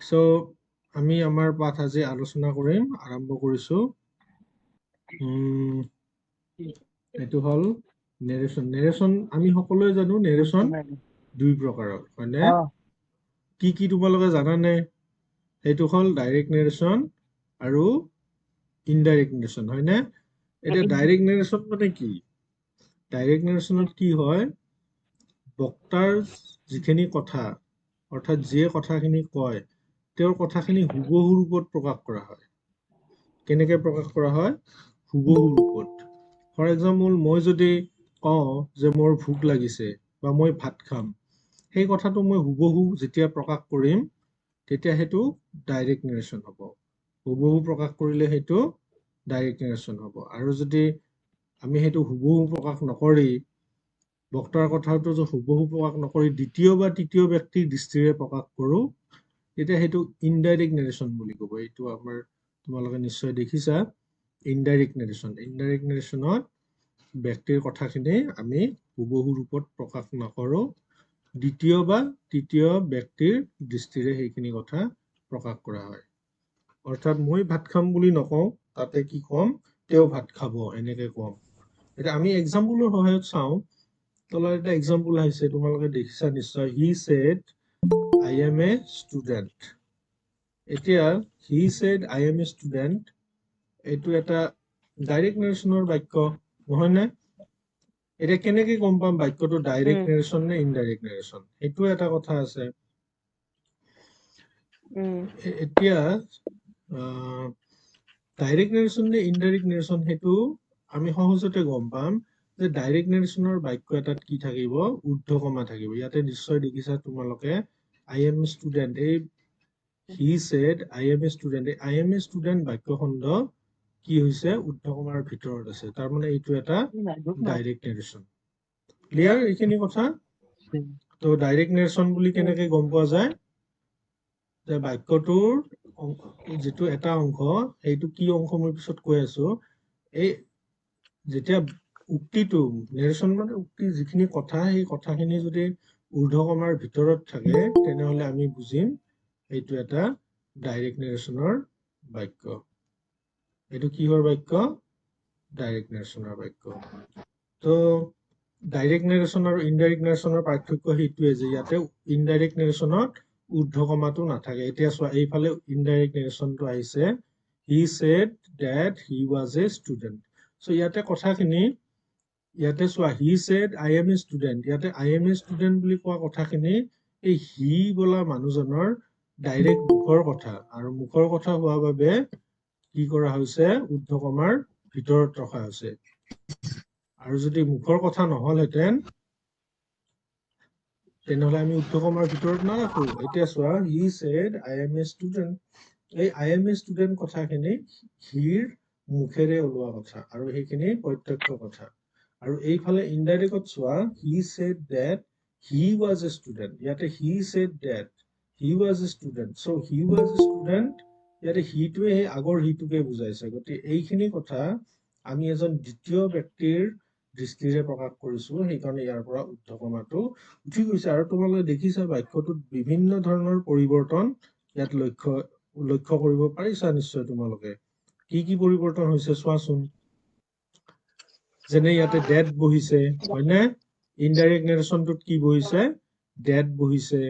So আমি আমাৰ পাঠ আজি আলোচনা কৰিম, আৰম্ভ কৰিছো। এইটো হল নেৰেশ্যন। নেৰেশ্যন আমি সকলোৱে জানো নেৰেশ্যন দুই প্ৰকাৰৰ, হয়নে? কি কি তোমালোকে জানানে? সেইটো হল ডাইৰেক্ট নেৰেশ্যন আৰু ইনডাইৰেক্ট নেৰেশ্যন, হয়নে? এতিয়া ডাইৰেক্ট নেৰেশ্যন মানে কি? ডাইৰেক্ট নেৰেশ্যনত কি হয়, বক্তাৰ যিখিনি কথা, অৰ্থাৎ যিয়ে কথাখিনি কয়, তেওঁৰ কথাখিনি হুবহু ৰূপত প্ৰকাশ কৰা হয়। কেনেকে প্ৰকাশ কৰা হয়? হুবহু ৰূপত। ফৰ এক্সাম্পল, মই যদি কওঁ যে মোৰ ভোক লাগিছে বা মই ভাত খাম, সেই কথাটো মই হুবহু যেতিয়া প্ৰকাশ কৰিম, তেতিয়া সেইটো ডাইৰেক্ট নেৰেশ্যন হ'ব। হুবহু প্ৰকাশ কৰিলে সেইটো ডাইৰেক্ট নেৰেশ্যন হ'ব। আৰু যদি আমি সেইটো হুবহু প্ৰকাশ নকৰি, বক্তাৰ কথাটো যে হুবহু প্ৰকাশ নকৰি দ্বিতীয় বা তৃতীয় ব্যক্তিৰ দৃষ্টিৰে প্ৰকাশ কৰোঁ, তেতিয়া সেইটো ইনডাইৰেক্ট নেৰেশ্যন বুলি ক'ব। এইটো আমাৰ তোমালোকে নিশ্চয় দেখিছা, ইনডাইৰেক্ট নেৰেশ্যন। ইনডাইৰেক্ট নেৰেশ্যনত ব্যক্তিৰ কথাখিনি আমি হুবহু ৰূপত প্ৰকাশ নকৰোঁ, দ্বিতীয় বা তৃতীয় ব্যক্তিৰ দৃষ্টিৰে সেইখিনি কথা প্ৰকাশ কৰা হয়। অৰ্থাৎ মই ভাত খাম বুলি নকওঁ, তাতে কি ক'ম, তেওঁ ভাত খাব, এনেকে ক'ম। এতিয়া আমি এক্সাম্পলৰ সহায়ত চাওঁ। তলত এটা এক্সাম্পল আহিছে, তোমালোকে দেখিছা নিশ্চয়। He said I am a student. এতিয়া he said I am a student, এইটো এটা ডাইৰেক্ট নেৰেশ্যনৰ বাক্য, নহয় নে? এতিয়া কেনেকে গম পাম বাক্যটো ডাইৰেক্ট নেৰেশ্যন নে ইনডাইৰেক্ট নেৰেশ্যন? সেইটো এটা কথা আছে। এতিয়া ডাইৰেক্ট নেৰেশ্যন নে ইনডাইৰেক্ট নেৰেশ্যন, সেইটো আমি সহজতে গম পাম যে ডাইৰেক্ট নেৰেশ্যনৰ বাক্য এটাত কি থাকিব, ঊৰ্ধ্বকমা থাকিব। ইয়াতে নিশ্চয় দেখিছা তোমালোকে, আই এম এ ষ্টুডেণ্ট, এই হি said I am a student, এই আই এম এ ষ্টুডেণ্ট বাক্যখণ্ড কি হৈছে, ঊৰ্ধ্বকমাৰ ভিতৰত আছে। তাৰমানে এইটো এটা ডাইৰেক্ট নেৰেশ্যন। ক্লিয়াৰ এইখিনি কথা? তো ডাইৰেক্ট নেৰেশ্যন বুলি কেনেকে গম পোৱা যায়? যে বাক্যটোৰ যিটো এটা অংশ, সেইটো কি অংশ মই পিছত কৈ আছো, এই যেতিয়া উক্তিটো, নেৰেশ্যন মানে উক্তি, যিখিনি কথা, সেই কথাখিনি যদি ঊৰ্ধ্বকমাৰ ভিতৰত থাকে, তেনেহলে আমি বুজিম এইটো এটা ডাইৰেক্ট নেৰেশ্যনৰ বাক্য। এইটো কিহৰ বাক্য? ডাইৰেক্ট নেৰেশ্যনৰ বাক্য। তো ডাইৰেক্ট নেৰেশ্যন আৰু ইনডাইৰেক্ট নেৰেশ্যনৰ পাৰ্থক্য সেইটোৱে যে ইয়াতে ইনডাইৰেক্ট নেৰেশ্যনত ঊৰ্ধ্বকমাটো নাথাকে। এতিয়া চোৱা, এইফালে ইনডাইৰেক্ট নেৰেশ্যনটো আহিছে, he said that he was a student. চ' ইয়াতে কথাখিনি, ইয়াতে চোৱা, he said I am a student, ইয়াতে আই এম এ ষ্টুডেণ্ট বুলি কোৱা কথাখিনি এই হি বোলা মানুহজনৰ ডাইৰেক্ট মুখৰ কথা, আৰু মুখৰ কথা হোৱা বাবে কি কৰা হৈছে, ঊৰ্ধ্বকমাৰ ভিতৰত ৰখা হৈছে। আৰু যদি মুখৰ কথা নহলহেঁতেন, তেনেহলে আমি ঊৰ্ধ্বকমাৰ ভিতৰত নাৰাখো। এতিয়া চোৱা, he said I am a student, এই আই এম এ ষ্টুডেণ্ট কথাখিনি হিৰ মুখেৰে ওলোৱা কথা, আৰু সেইখিনি প্ৰত্যক্ষ কথা। আৰু এইফালে ইনডাইৰেক্টত চোৱা, he said that he was a student, ইয়াতে he said that he was a student. চ' হি ৱাজ এ ষ্টুডেণ্ট, ইয়াতে হিটোৱে সেই আগৰ হিটোকে বুজাইছে। গতিকে এইখিনি কথা আমি এজন দ্বিতীয় ব্যক্তিৰ দৃষ্টিৰে প্ৰকাশ কৰিছো, সেইকাৰণে ইয়াৰ পৰা ঊৰ্ধ্বকমাটো উঠি গৈছে। আৰু তোমালোকে দেখিছা বাক্যটোত বিভিন্ন ধৰণৰ পৰিৱৰ্তন ইয়াত লক্ষ্য কৰিব পাৰিছা নিশ্চয় তোমালোকে। কি কি পৰিৱৰ্তন হৈছে চোৱাচোন। যেনে ইয়াতে ডেট বহিছে, হয়নে? ইনডাইৰেক্ট নেৰেশ্যনটোত কি বহিছে? ডেট বহিছে,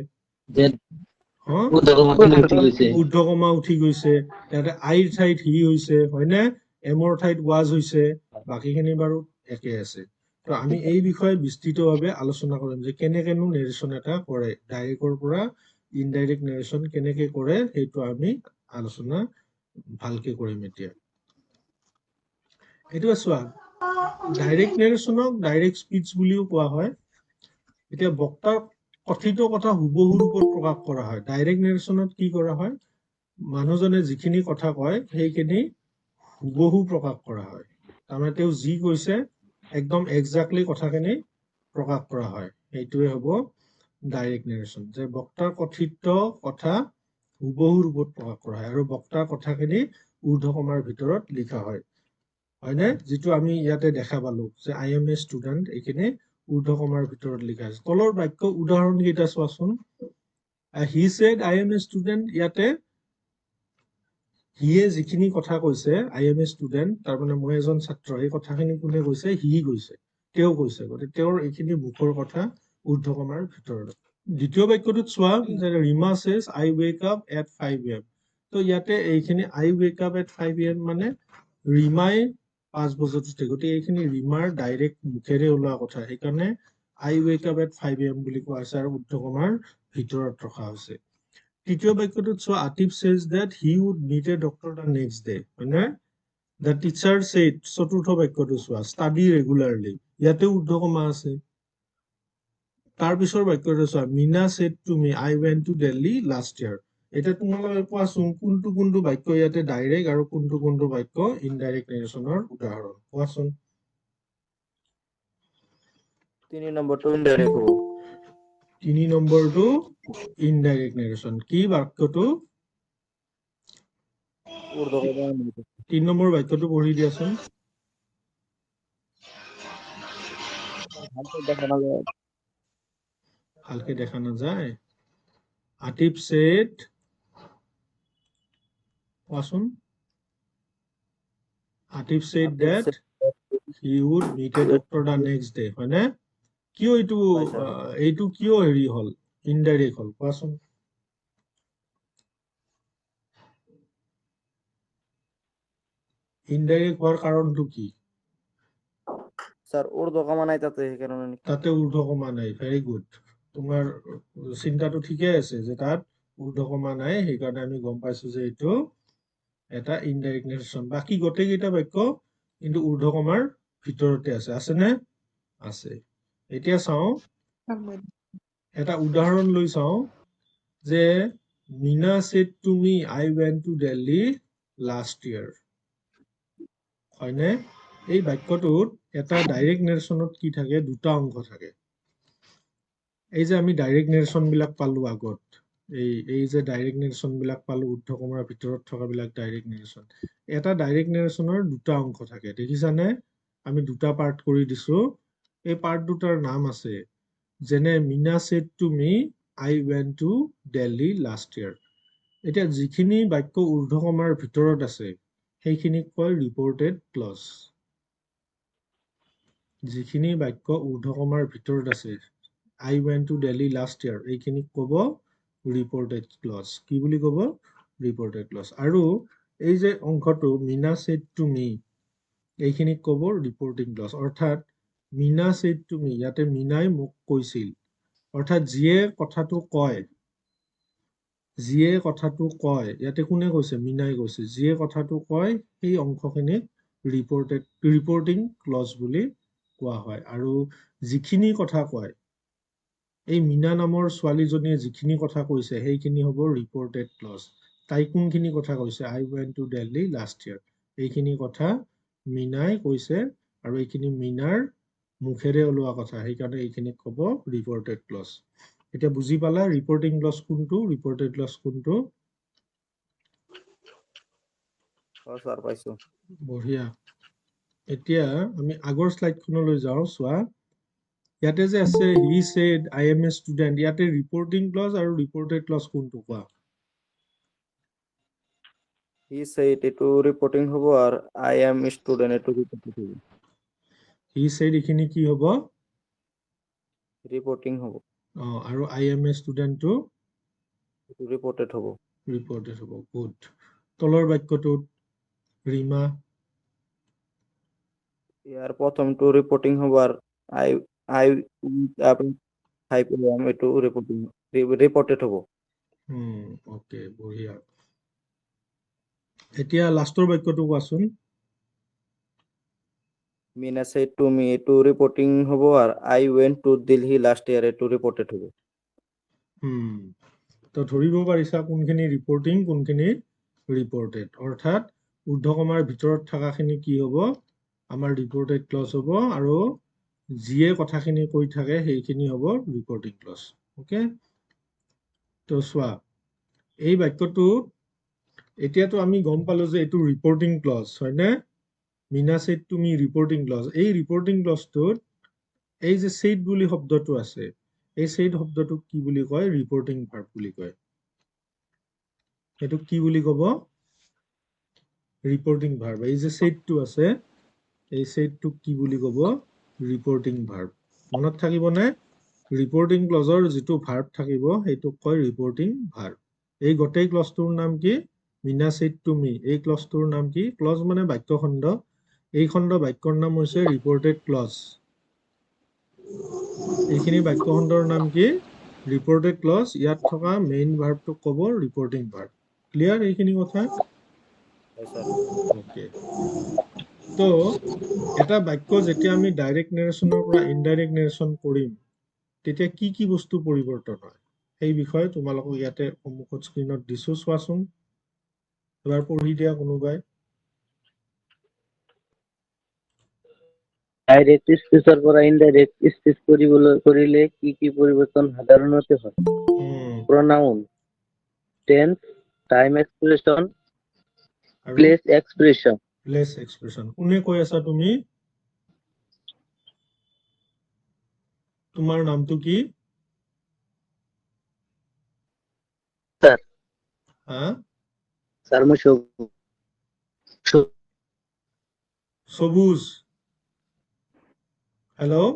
ঊৰ্ধ্বকমা উঠি গৈছে। ইয়াতে আইৰ ঠাইত হি হৈছে, হয়নে? এমৰ ঠাইত ৱাজ হৈছে, বাকীখিনি বাৰু একে আছে। তো আমি এই বিষয়ে বিস্তৃতভাৱে আলোচনা কৰিম যে কেনেকেনো নেৰেশ্যন এটা কৰে, ডাইৰেক্টৰ পৰা ইনডাইৰেক্ট নেৰেশ্যন কেনেকে কৰে, সেইটো আমি আলোচনা ভালকে কৰিম এতিয়া। এইটো চোৱা, ডাইৰেক্ট নেৰেশ্যনক ডাইৰেক্ট স্পীচ বুলিও কোৱা হয়। এতিয়া বক্তাৰ কথিত কথা হুবহু ৰূপত প্ৰকাশ কৰা হয়। ডাইৰেক্ট নেৰেশ্যনত কি কৰা হয়, মানুহজনে যিখিনি কথা কয় সেইখিনি হুবহু প্ৰকাশ কৰা হয়। তাৰমানে তেওঁ যি কৈছে একদম একজাক্টলি কথাখিনি প্ৰকাশ কৰা হয়। সেইটোৱে হ'ব ডাইৰেক্ট নেৰেশ্যন, যে বক্তাৰ কথিত কথা হুবহু ৰূপত প্ৰকাশ কৰা হয়, আৰু বক্তাৰ কথাখিনি ঊৰ্ধ্বকমাৰ ভিতৰত লিখা হয়, হয়নে? যিটো আমি ইয়াতে দেখা পালো যে আই এম এ ষ্টুডেণ্ট, এইখিনি ঊৰ্ধ্বকমাৰ ভিতৰত লিখা আছে। তলৰ বাক্য উদাহৰণ কেইটা চোৱাচোন। হি said I am a student, ইয়াতে হিয়ে যিখিনি কথা কৈছে I am a student, তাৰমানে মই এজন ছাত্ৰ, এই কথাখিনি কোনে কৈছে? হি কৈছে, তেওঁ কৈছে। গতিকে তেওঁৰ এইখিনি মুখৰ কথা ঊৰ্ধ্বকমাৰ ভিতৰত। দ্বিতীয় বাক্যটোত চোৱা যে Rima says I wake up at 5 am. তো ইয়াতে এইখিনি I wake up at 5 am মানে ৰীমাই 5 বজাত উঠে, গতিকে এইখিনি ৰীমাৰ ডাইৰেক্ট মুখেৰে ওলোৱা কথা, সেইকাৰণে I wake up at 5 am বুলি কোৱা হৈছে আৰু ঊৰ্ধ্বকমাৰ ভিতৰত ৰখা হৈছে। তৃতীয় বাক্যটোত চোৱা Atif says that he would meet a doctor the next day, হয়নে? The teacher said, চতুৰ্থ বাক্যটো চোৱা study regularly, ইয়াতে ঊৰ্ধ্বকমা আছে। তাৰ পিছৰ বাক্যটো চোৱা Meena said to me I went to Delhi last year. এতিয়া তোমালোকে কোৱাচোন কোনটো কোনটো বাক্য ইয়াতে ডাইৰেক্ট আৰু কোনটো কোনটো বাক্য ইনডাইৰেক্ট নেৰেশ্যনৰ উদাহৰণ, কোৱাচোন। 3 নম্বৰটো ইনডাইৰেক্ট হ'ব। 3 নম্বৰটো ইনডাইৰেক্ট নেৰেশ্যন। কি বাক্যটো? ঊৰ্ধ্বকমা 3 নম্বৰ বাক্যটো পঢ়ি দিয়াচোন। ভালকে দেখা নাযায়। আতিফ said, কোৱাচোন। Atif said that he would meet a doctor the next day, হয়নে? কিয় এইটো কিয় হেৰি হল ইনডাইৰেক্ট হল, কোৱাচোন। ইনডাইৰেক্ট হোৱাৰ কাৰণটো কি? স্যাৰ ঊৰ্ধ্বকমা নাই তাতে, সেইকাৰণে। তাতে ঊৰ্ধ্বকমা নাই, ভেৰি গুড। তোমাৰ চিন্তাটো ঠিকে আছে যে তাত ঊৰ্ধ্বকমা নাই, সেইকাৰণে আমি গম পাইছো যে এইটো এটা ইনডাইৰেক্ট নেৰেশ্যন। বাকী গোটেইকেইটা বাক্য কিন্তু ঊৰ্ধ্বকমাৰ ভিতৰতে আছে, আছেনে? আছে। এতিয়া চাওঁ এটা উদাহৰণ লৈ চাওঁ যে Meena said to me I went to Delhi last year, হয়নে? এই বাক্যটোত এটা ডাইৰেক্ট নেৰেশ্যনত কি থাকে? দুটা অংশ থাকে। এই যে আমি ডাইৰেক্ট নেৰেশ্যন বিলাক পালো আগত, এই যে ডাইৰেক্ট নেৰেশ্যন বিলাক পালো ঊৰ্ধ্বকমাৰ ভিতৰত থকা বিলাক ডাইৰেক্ট নেৰেশ্যন, এটা ডাইৰেক্ট নেৰেশ্যনৰ দুটা অংশ থাকে, দেখিছানে? আমি দুটা পাৰ্ট কৰি দিছো। এই পাৰ্ট দুটাৰ নাম আছে, যেনে Meena said to me I went to Delhi last year. এতিয়া যিখিনি বাক্য ঊৰ্ধ্বকমাৰ ভিতৰত আছে সেইখিনিক কয় ৰিপৰ্টেড ক্লজ। যিখিনি বাক্য ঊৰ্ধ্বকমাৰ ভিতৰত আছে I went to Delhi last year, এইখিনিক কব ৰিপৰ্টেড ক্লজ। কি বুলি কব? Reported clause. আৰু এই যে অংশটো Meena said to me, এইখিনিক কব ৰিপৰ্টিং ক্লজ। অৰ্থাৎ Meena said to me, ইয়াতে মীনাই মোক কৈছিল, অৰ্থাৎ যিয়ে কথাটো কয়, ইয়াতে কোনে কৈছে? মীনাই কৈছে। যিয়ে কথাটো কয় সেই অংশখিনিক ৰিপৰ্টিং ক্লজ বুলি কোৱা হয়। আৰু যিখিনি কথা কয়, এই মীনা নামৰ ছোৱালীজনীয়ে যিখিনি কথা কৈছে সেইখিনি হ'ব ৰিপৰ্টেড ক্লজ। তাই কোনখিনি কথা কৈছে? I went to Delhi last year, এইখিনি কথা মীনাই কৈছে আৰু এইখিনি মীনাৰ মুখেৰে ওলোৱা কথা, সেইকাৰণে এইখিনিক ক'ব ৰিপৰ্টেড ক্লজ। এতিয়া বুজি পালা ৰিপৰ্টিং ক্লজ কোনটো, ৰিপৰ্টেড ক্লজ কোনটো? স্যাৰ পাইছো। বঢ়িয়া। এতিয়া আমি আগৰ শ্লাইডখনলৈ যাওঁ, চোৱা। ইয়াতে যে আছে he said I am a student, ইয়াতে ৰিপৰ্টিং ক্লজ আৰু ৰিপৰ্টেড ক্লজ কোনটো কোৱা? He said এইটো ৰিপৰ্টিং হ'ব আৰু I am student এইটো ৰিপৰ্টেড হ'ব। he said এইখিনি কি হ'ব? ৰিপৰ্টিং হ'ব। আৰু I am a student টো ৰিপৰ্টেড হ'ব। ৰিপৰ্টেড হ'ব। গুড। তলৰ বাক্যটোত ৰীমা, ইয়াৰ প্ৰথমটো ৰিপৰ্টিং হ'ব আৰু I wake up 5 AM এইটো ৰিপৰ্টেড হ'ব। ওকে, বঢ়িয়া। এতিয়া লাষ্টৰ বাক্যটো কোৱাচোন। Meena said to me এইটো ৰিপৰ্টিং হ'ব আৰু I went to Delhi last year এইটো ৰিপৰ্টেড হ'ব। তো ধৰিব পাৰিছা কোনখিনি ৰিপৰ্টিং, কোনখিনি ৰিপৰ্টেড। অৰ্থাৎ ঊৰ্ধ্বকমাৰ ভিতৰত থকাখিনি কি হ'ব? আমাৰ ৰিপৰ্টেড ক্লজ হ'ব, আৰু যিয়ে কথাখিনি কৈ থাকে সেইখিনি হ'ব ৰিপৰ্টিং ক্লজ। ওকে, তো চোৱা এই বাক্যটোত এতিয়াতো আমি গম পালো যে এইটো ৰিপৰ্টিং ক্লজ, হয়নে? Meena said to me reporting clause. এই ৰিপৰ্টিং ক্লজটোত এই যে said বুলি শব্দটো আছে, এই said শব্দটোক কি বুলি কয় ৰিপৰ্টিং ভাৰ্ব বুলি কয় এটো কি বুলি ক'ব ৰিপৰ্টিং ভাৰ্ব এই যে said টো আছে এই said টোক কি বুলি ক'ব ৰিপৰ্টিং ভাৰ্ব মনত থাকিবনে ৰিপৰ্টিং ক্লজৰ যেটো ভাৰ্ব থাকিব হেতুক কয় ৰিপৰ্টিং ভাৰ্ব এই গোটেই ক্লজটোৰ নাম কি মিনা said to me এই ক্লজটোৰ নাম কি ক্লজ মানে বাক্য খণ্ড এই খণ্ড বাক্যৰ নাম হৈছে ৰিপৰ্টেড ক্লজ এইখিনি বাক্য খণ্ডৰ নাম কি ৰিপৰ্টেড ক্লজ ইয়াত থকা মেইন ভাৰ্বটো ক'ব ৰিপৰ্টিং ভাৰ্ব ক্লিয়াৰ এইখিনি কথা Yes, sir. ওকে তো এটা বাক্য যেতিয়া আমি ডাইৰেক্ট নেৰেশ্যনৰ পৰা ইনডাইৰেক্ট নেৰেশ্যন কৰিম তেতিয়া কি কি বস্তু পৰিৱৰ্তন হয় সেই বিষয়ে তোমালোকক ইয়াতে সন্মুখত স্ক্ৰীনত দিছো চোৱাচোন এবাৰ পঢ়ি দিয়া কোনোবাই ডাইৰেক্ট স্পিচৰ পৰা ইনডাইৰেক্ট স্পিচ কৰিলে কি পৰিৱৰ্তন সাধাৰণতে হয় pronoun tense time expression place expression place expression কোনে কৈ আছা তুমি তোমাৰ নামটো কি স্যাৰ হা স্যাৰ মই সবুজ হেল্ল'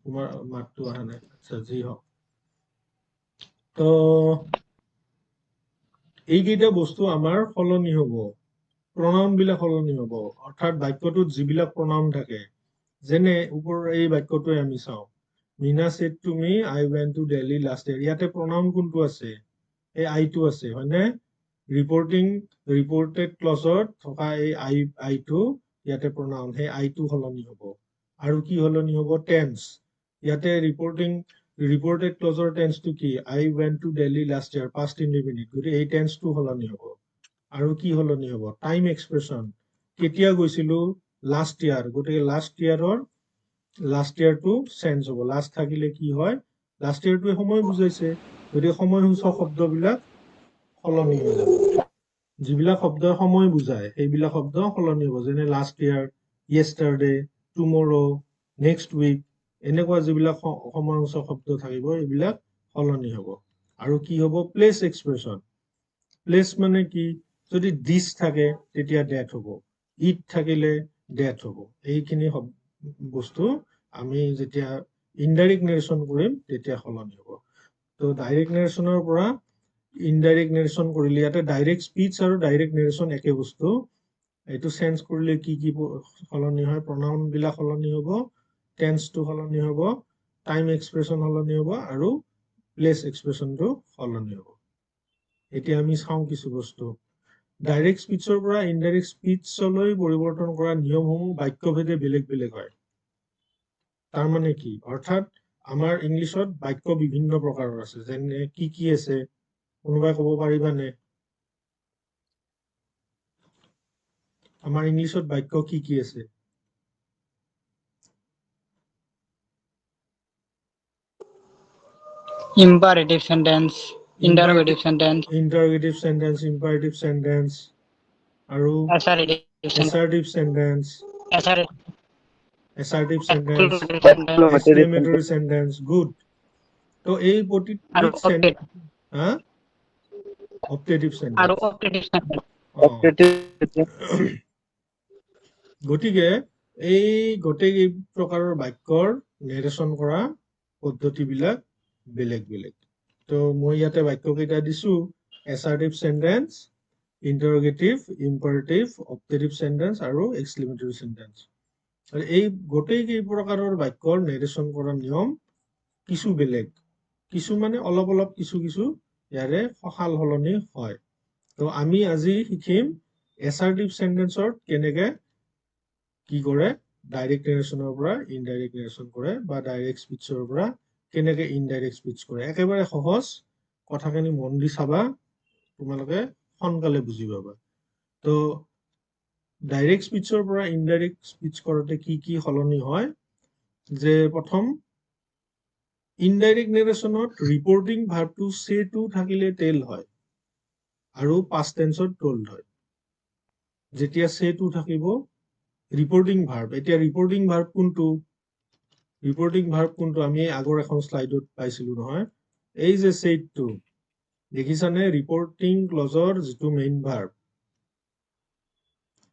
তোমাৰ মাতটো অহা নাই আচ্ছা জি হওক তো এইকেইটা বস্তু আমাৰ সলনি হ'ব প্ৰনাউন বিলাক সলনি হ'ব অৰ্থাৎ বাক্যটোত যিবিলাক প্ৰনাউন থাকে যেনে ওপৰৰ এই বাক্যটোৱে আমি চাওঁ Mina said to me I went to Delhi last year ইয়াতে প্ৰনাউন কোনটো আছে এই আইটো আছে হয়নে ৰিপৰ্টেড ক্লজত থকা এই আইটো ইয়াতে প্ৰনাউন সেই আইটো সলনি হ'ব আৰু কি সলনি হ'ব টেন্স ইয়াতে ৰিপৰ্টেড ক্লজৰ টেন্সটো কি I went to Delhi last year past indefinite গতিকে এই টেন্সটো সলনি হ'ব আৰু কি সলনি হ'ব টাইম এক্সপ্ৰেছন কেতিয়া গৈছিলো লাষ্ট ইয়াৰ গতিকে লাষ্ট ইয়াৰটো চেঞ্জ হ'ব লাষ্ট থাকিলে কি হয় লাষ্ট ইয়াৰটোৱে সময় বুজাইছে গতিকে সময়সূচক শব্দবিলাক সলনি হৈ যাব যিবিলাক শব্দই সময় বুজায় সেইবিলাক শব্দ সলনি হ'ব যেনে last year yesterday tomorrow next week এনেকুৱা যিবিলাক সময়সূচক শব্দ থাকিব এইবিলাক সলনি হ'ব আৰু কি হ'ব প্লেস এক্সপ্ৰেছন প্লেস মানে কি যদি দিছ থাকে তেতিয়া ডেট হ'ব ইট থাকিলে ডেট হ'ব এইখিনি বস্তু আমি যেতিয়া ইনডাইৰেক্ট নেৰেশ্যন কৰিম তেতিয়া সলনি হ'ব তো ডাইৰেক্ট নেৰেশ্যনৰ পৰা ইনডাইৰেক্ট নেৰেশ্যন কৰিলে ইয়াতে ডাইৰেক্ট স্পিচ আৰু ডাইৰেক্ট নেৰেশ্যন একে বস্তু এইটো চেঞ্জ কৰিলে কি কি সলনি হয় প্ৰনাউন বিলাক সলনি হ'ব টেন্সটো সলনি হ'ব টাইম এক্সপ্ৰেছন সলনি হ'ব আৰু প্লেস এক্সপ্ৰেছনটো সলনি হ'ব এতিয়া আমি চাওঁ কিছু বস্তু ডাইৰেক্ট স্পিচৰ পৰা ইনডাইৰেক্ট স্পিচলৈ পৰিৱৰ্তন কৰা নিয়মসমূহ বাক্যভেদে বেলেগ বেলেগ হয় তাৰ মানে কি অৰ্থাৎ আমাৰ ইংলিছত বাক্য বিভিন্ন প্ৰকাৰৰ আছে যেনে কি আছে কোনোবাই ক'ব পাৰিবানে আমাৰ ইংলিছত বাক্য কি আছে imperative sentence, interrogative sentence, interrogative sentence, imperative sentence, আৰু assertive sentence, exclamatory sentence, good. তো এই প্ৰতিটো optative sentence. গতিকে এই গোটেই প্ৰকাৰৰ বাক্যৰ নেৰেশ্যন কৰা পদ্ধতিবিলাক বেলেগ বেলেগ তো মই ইয়াতে বাক্য কেইটা দিছো assertive sentence interrogative imperative optative sentence আৰু exclamatory sentence আৰু এই গোটেই কেই প্ৰকাৰৰ বাক্যৰ নেৰেশ্যন কৰা নিয়ম কিছু বেলেগ কিছু মানে অলপ অলপ কিছু ইয়াৰে সহাল সলনি হয় তো আমি আজি শিকিম assertive sentenceৰ কেনেকৈ কি কৰে ডাইৰেক্ট নেৰেশ্যনৰ পৰা ইনডাইৰেক্ট নেৰেশ্যন কৰে বা ডাইৰেক্ট স্পিচৰ পৰা কেনেকৈ ইনডাইৰেক্ট স্পিচ কৰে একেবাৰে সহজ কথাখিনি মন দি চাবা তোমালোকে সোনকালে বুজি পাবা তো ডাইৰেক্ট স্পিচৰ পৰা ইনডাইৰেক্ট স্পিচ কৰোঁতে কি সলনি হয় যে প্ৰথম ইনডাইৰেক্ট নেৰেশ্যনত ৰিপৰ্টিং ভাৰ্বটো সে টু থাকিলে টেল হয় আৰু পাষ্ট টেন্সত টোল্ড হয় যেতিয়া সে টু থাকিব ৰিপৰ্টিং ভাৰ্ব এতিয়া ৰিপৰ্টিং ভাৰ্ব কোনটো ৰিপৰ্টিং ভাৰ্ব কোনটো আমি আগৰ এখন শ্লাইডত পাইছিলো নহয় এই যে saidটো দেখিছানে ৰিপৰ্টিং ক্লজৰ যিটো মেইন ভাৰ্ব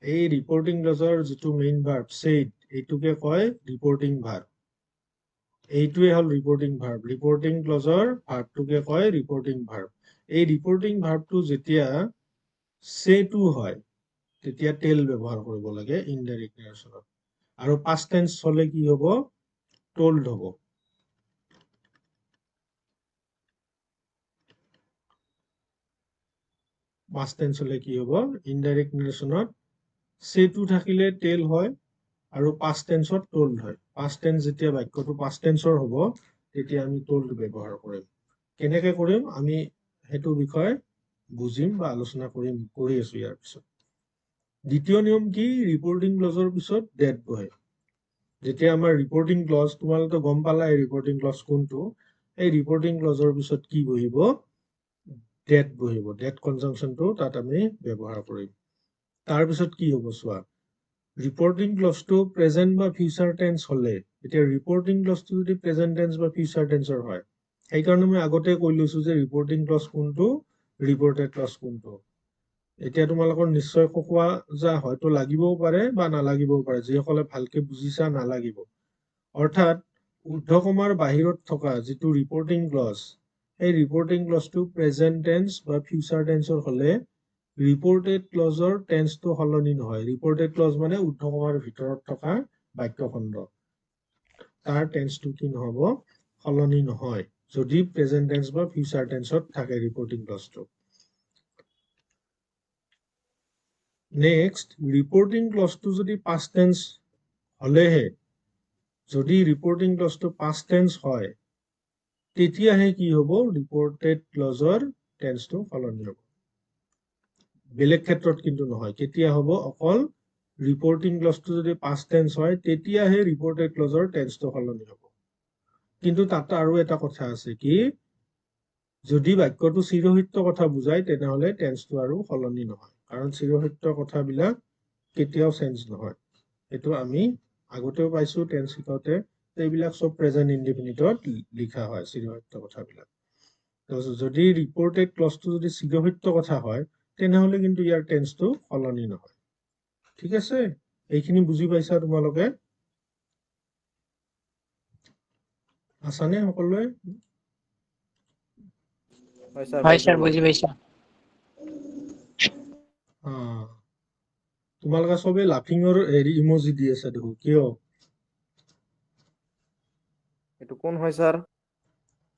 এই ৰিপৰ্টিং ক্লজৰ যিটো মেইন ভাৰ্ব said এইটোকে কয় ৰিপৰ্টিং ভাৰ্ব এইটোৱে হ'ল ৰিপৰ্টিং ভাৰ্ব ৰিপৰ্টিং ক্লজৰ ভাৰ্বটোকে কয় ৰিপৰ্টিং ভাৰ্ব এই ৰিপৰ্টিং ভাৰ্বটো যেতিয়া say to হয় তেতিয়া টেল ব্যৱহাৰ কৰিব লাগে ইনডাইৰেক্ট নেৰেশ্যনত আৰু past tense হলে কি হ'ব told হ'ব past tense হলে কি হ'ব ইনডাইৰেক্ট নেৰেশ্যনত say to থাকিলে টেল হয় আৰু past tenseত told হয় past tense যেতিয়া বাক্যটো past tenseৰ হ'ব তেতিয়া আমি told ব্যৱহাৰ কৰিম কেনেকৈ কৰিম আমি সেইটো বিষয় বুজিম বা আলোচনা কৰি আছো ইয়াৰ পিছত দ্বিতীয় নিয়ম কি ৰিপৰ্টিং ক্লজৰ পিছত ডেট বহে যেতিয়া আমাৰ ৰিপৰ্টিং ক্লজ তোমালোকে গম পালা এই ৰিপৰ্টিং ক্লজ কোনটো এই ৰিপৰ্টিং ক্লজৰ পিছত কি বহিব ডেট বহিব ডেট কনজাংচনটো তাত আমি ব্যৱহাৰ কৰিম তাৰ পিছত কি হ'ব চোৱা ৰিপৰ্টিং ক্লজটো প্ৰেজেন্ট বা ফিউচাৰ টেন্স হলে এতিয়া ৰিপৰ্টিং ক্লজটো যদি প্ৰেজেন্ট টেন্স বা ফিউচাৰ টেন্সৰ হয় সেইকাৰণে মই আগতে কৈ লৈছো যে ৰিপৰ্টিং ক্লজ কোনটো ৰিপৰ্টেড ক্লজ কোনটো এতিয়া তোমালোকৰ নিশ্চয় খোকোৱা যা হয়তো লাগিবও পাৰে বা নালাগিবও পাৰে যিসকলে ভালকে বুজিছা নালাগিব অৰ্থাৎ ঊৰ্ধ্বকমাৰ বাহিৰত থকা যিটো ৰিপৰ্টিং ক্লজ এই ৰিপৰ্টিং ক্লজটো প্ৰেজেন্ট টেন্স বা ফিউচাৰ টেন্সৰ হলে ৰিপৰ্টেড ক্লজৰ টেন্সটো সলনি নহয় ৰিপৰ্টেড ক্লজ মানে ঊৰ্ধ্বকমাৰ ভিতৰত থকা বাক্যখণ্ড তাৰ টেন্সটো কি নহব সলনি নহয় যদি প্ৰেজেন্ট টেন্স বা ফিউচাৰ টেন্সত থাকে ৰিপৰ্টিং ক্লজটো নেক্সট ৰিপৰ্টিং ক্লজটো যদি পাষ্ট টেন্স হলেহে যদি ৰিপৰ্টিং ক্লজটো পাষ্ট টেন্স হয় তেতিয়াহে কি হ'ব ৰিপৰ্টেড ক্লজৰ টেন্সটো সলনি হ'ব বেলেগ ক্ষেত্ৰত কিন্তু নহয় কেতিয়া হ'ব অকল ৰিপৰ্টিং ক্লজটো যদি পাষ্ট টেন্স হয় তেতিয়াহে ৰিপৰ্টেড ক্লজৰ টেন্সটো সলনি হ'ব কিন্তু তাত আৰু এটা কথা আছে কি যদি বাক্যটো চিৰসত্য কথা বুজায় তেনেহলে টেন্সটো আৰু সলনি নহয় কাৰণ চিৰসত্য কথাবিলাক কেতিয়াও চেঞ্জ নহয় এইটো আমি আগতেও পাইছো টেন্স শিকাওঁতে এইবিলাক সব প্ৰেজেন্ট ইনডিফিনিটত লিখা হয় চিৰসত্য কথাবিলাক যদি ৰিপৰ্টেড ক্লজটো যদি চিৰসত্য কথা হয় তেনেহলে কিন্তু ইয়াৰ টেন্সটো সলনি নহয় ঠিক আছে এইখিনি বুজি পাইছা তোমালোকে আছানে সকলোৱে হয় স্যাৰ বুঝি পাইছো তোমালোকে সবে লাফিঙৰ হেৰি ইমোজি দি আছে দেখো কিয় এইটো কোন হয় স্যাৰ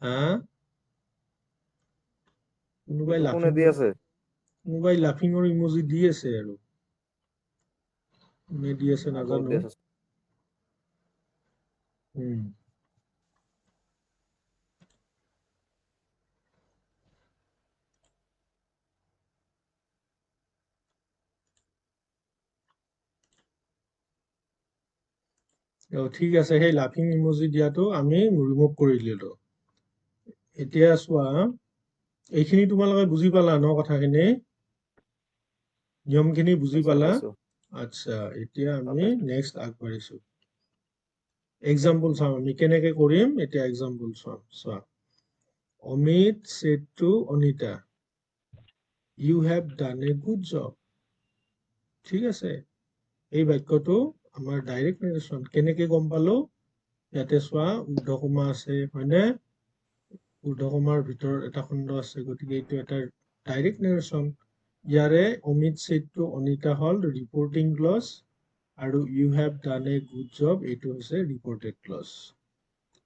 হা কোনোবাই এইটো কোনে দি আছে লাফিঙৰ ইমোজি দি আছে আৰু কোনে দি আছে নাজানো ঠিক আছে সেই লাফিং ইমোজি দিয়াটো আমি ৰিমুভ কৰি দিলো এতিয়া চোৱা এইখিনি তোমালোকে বুজি পালা ন কথাখিনি নিয়মখিনি বুজি পালা আচ্ছা এতিয়া আমি নেক্সট আগবাঢ়িছো এক্সাম্পল চাম আমি কেনেকে কৰিম এতিয়া এক্সাম্পল চাম চোৱা Amit said to Anita you have done a good job ঠিক আছে এই বাক্যটো আমাৰ ডাইৰেক্ট নেৰেশ্যন কেনেকে গম পালো ইয়াতে চোৱা ঊৰ্ধ্বকমা আছে হয়নে ঊৰ্ধ্বকমাৰ ভিতৰত এটা খণ্ড আছে গতিকে এইটো এটা ডাইৰেক্ট নেৰেশ্যন ইয়াৰে অমিত said to অনিতা হল ৰিপৰ্টিং ক্লজ আৰু you have done a good job এইটো হৈছে ৰিপৰ্টেড ক্লজ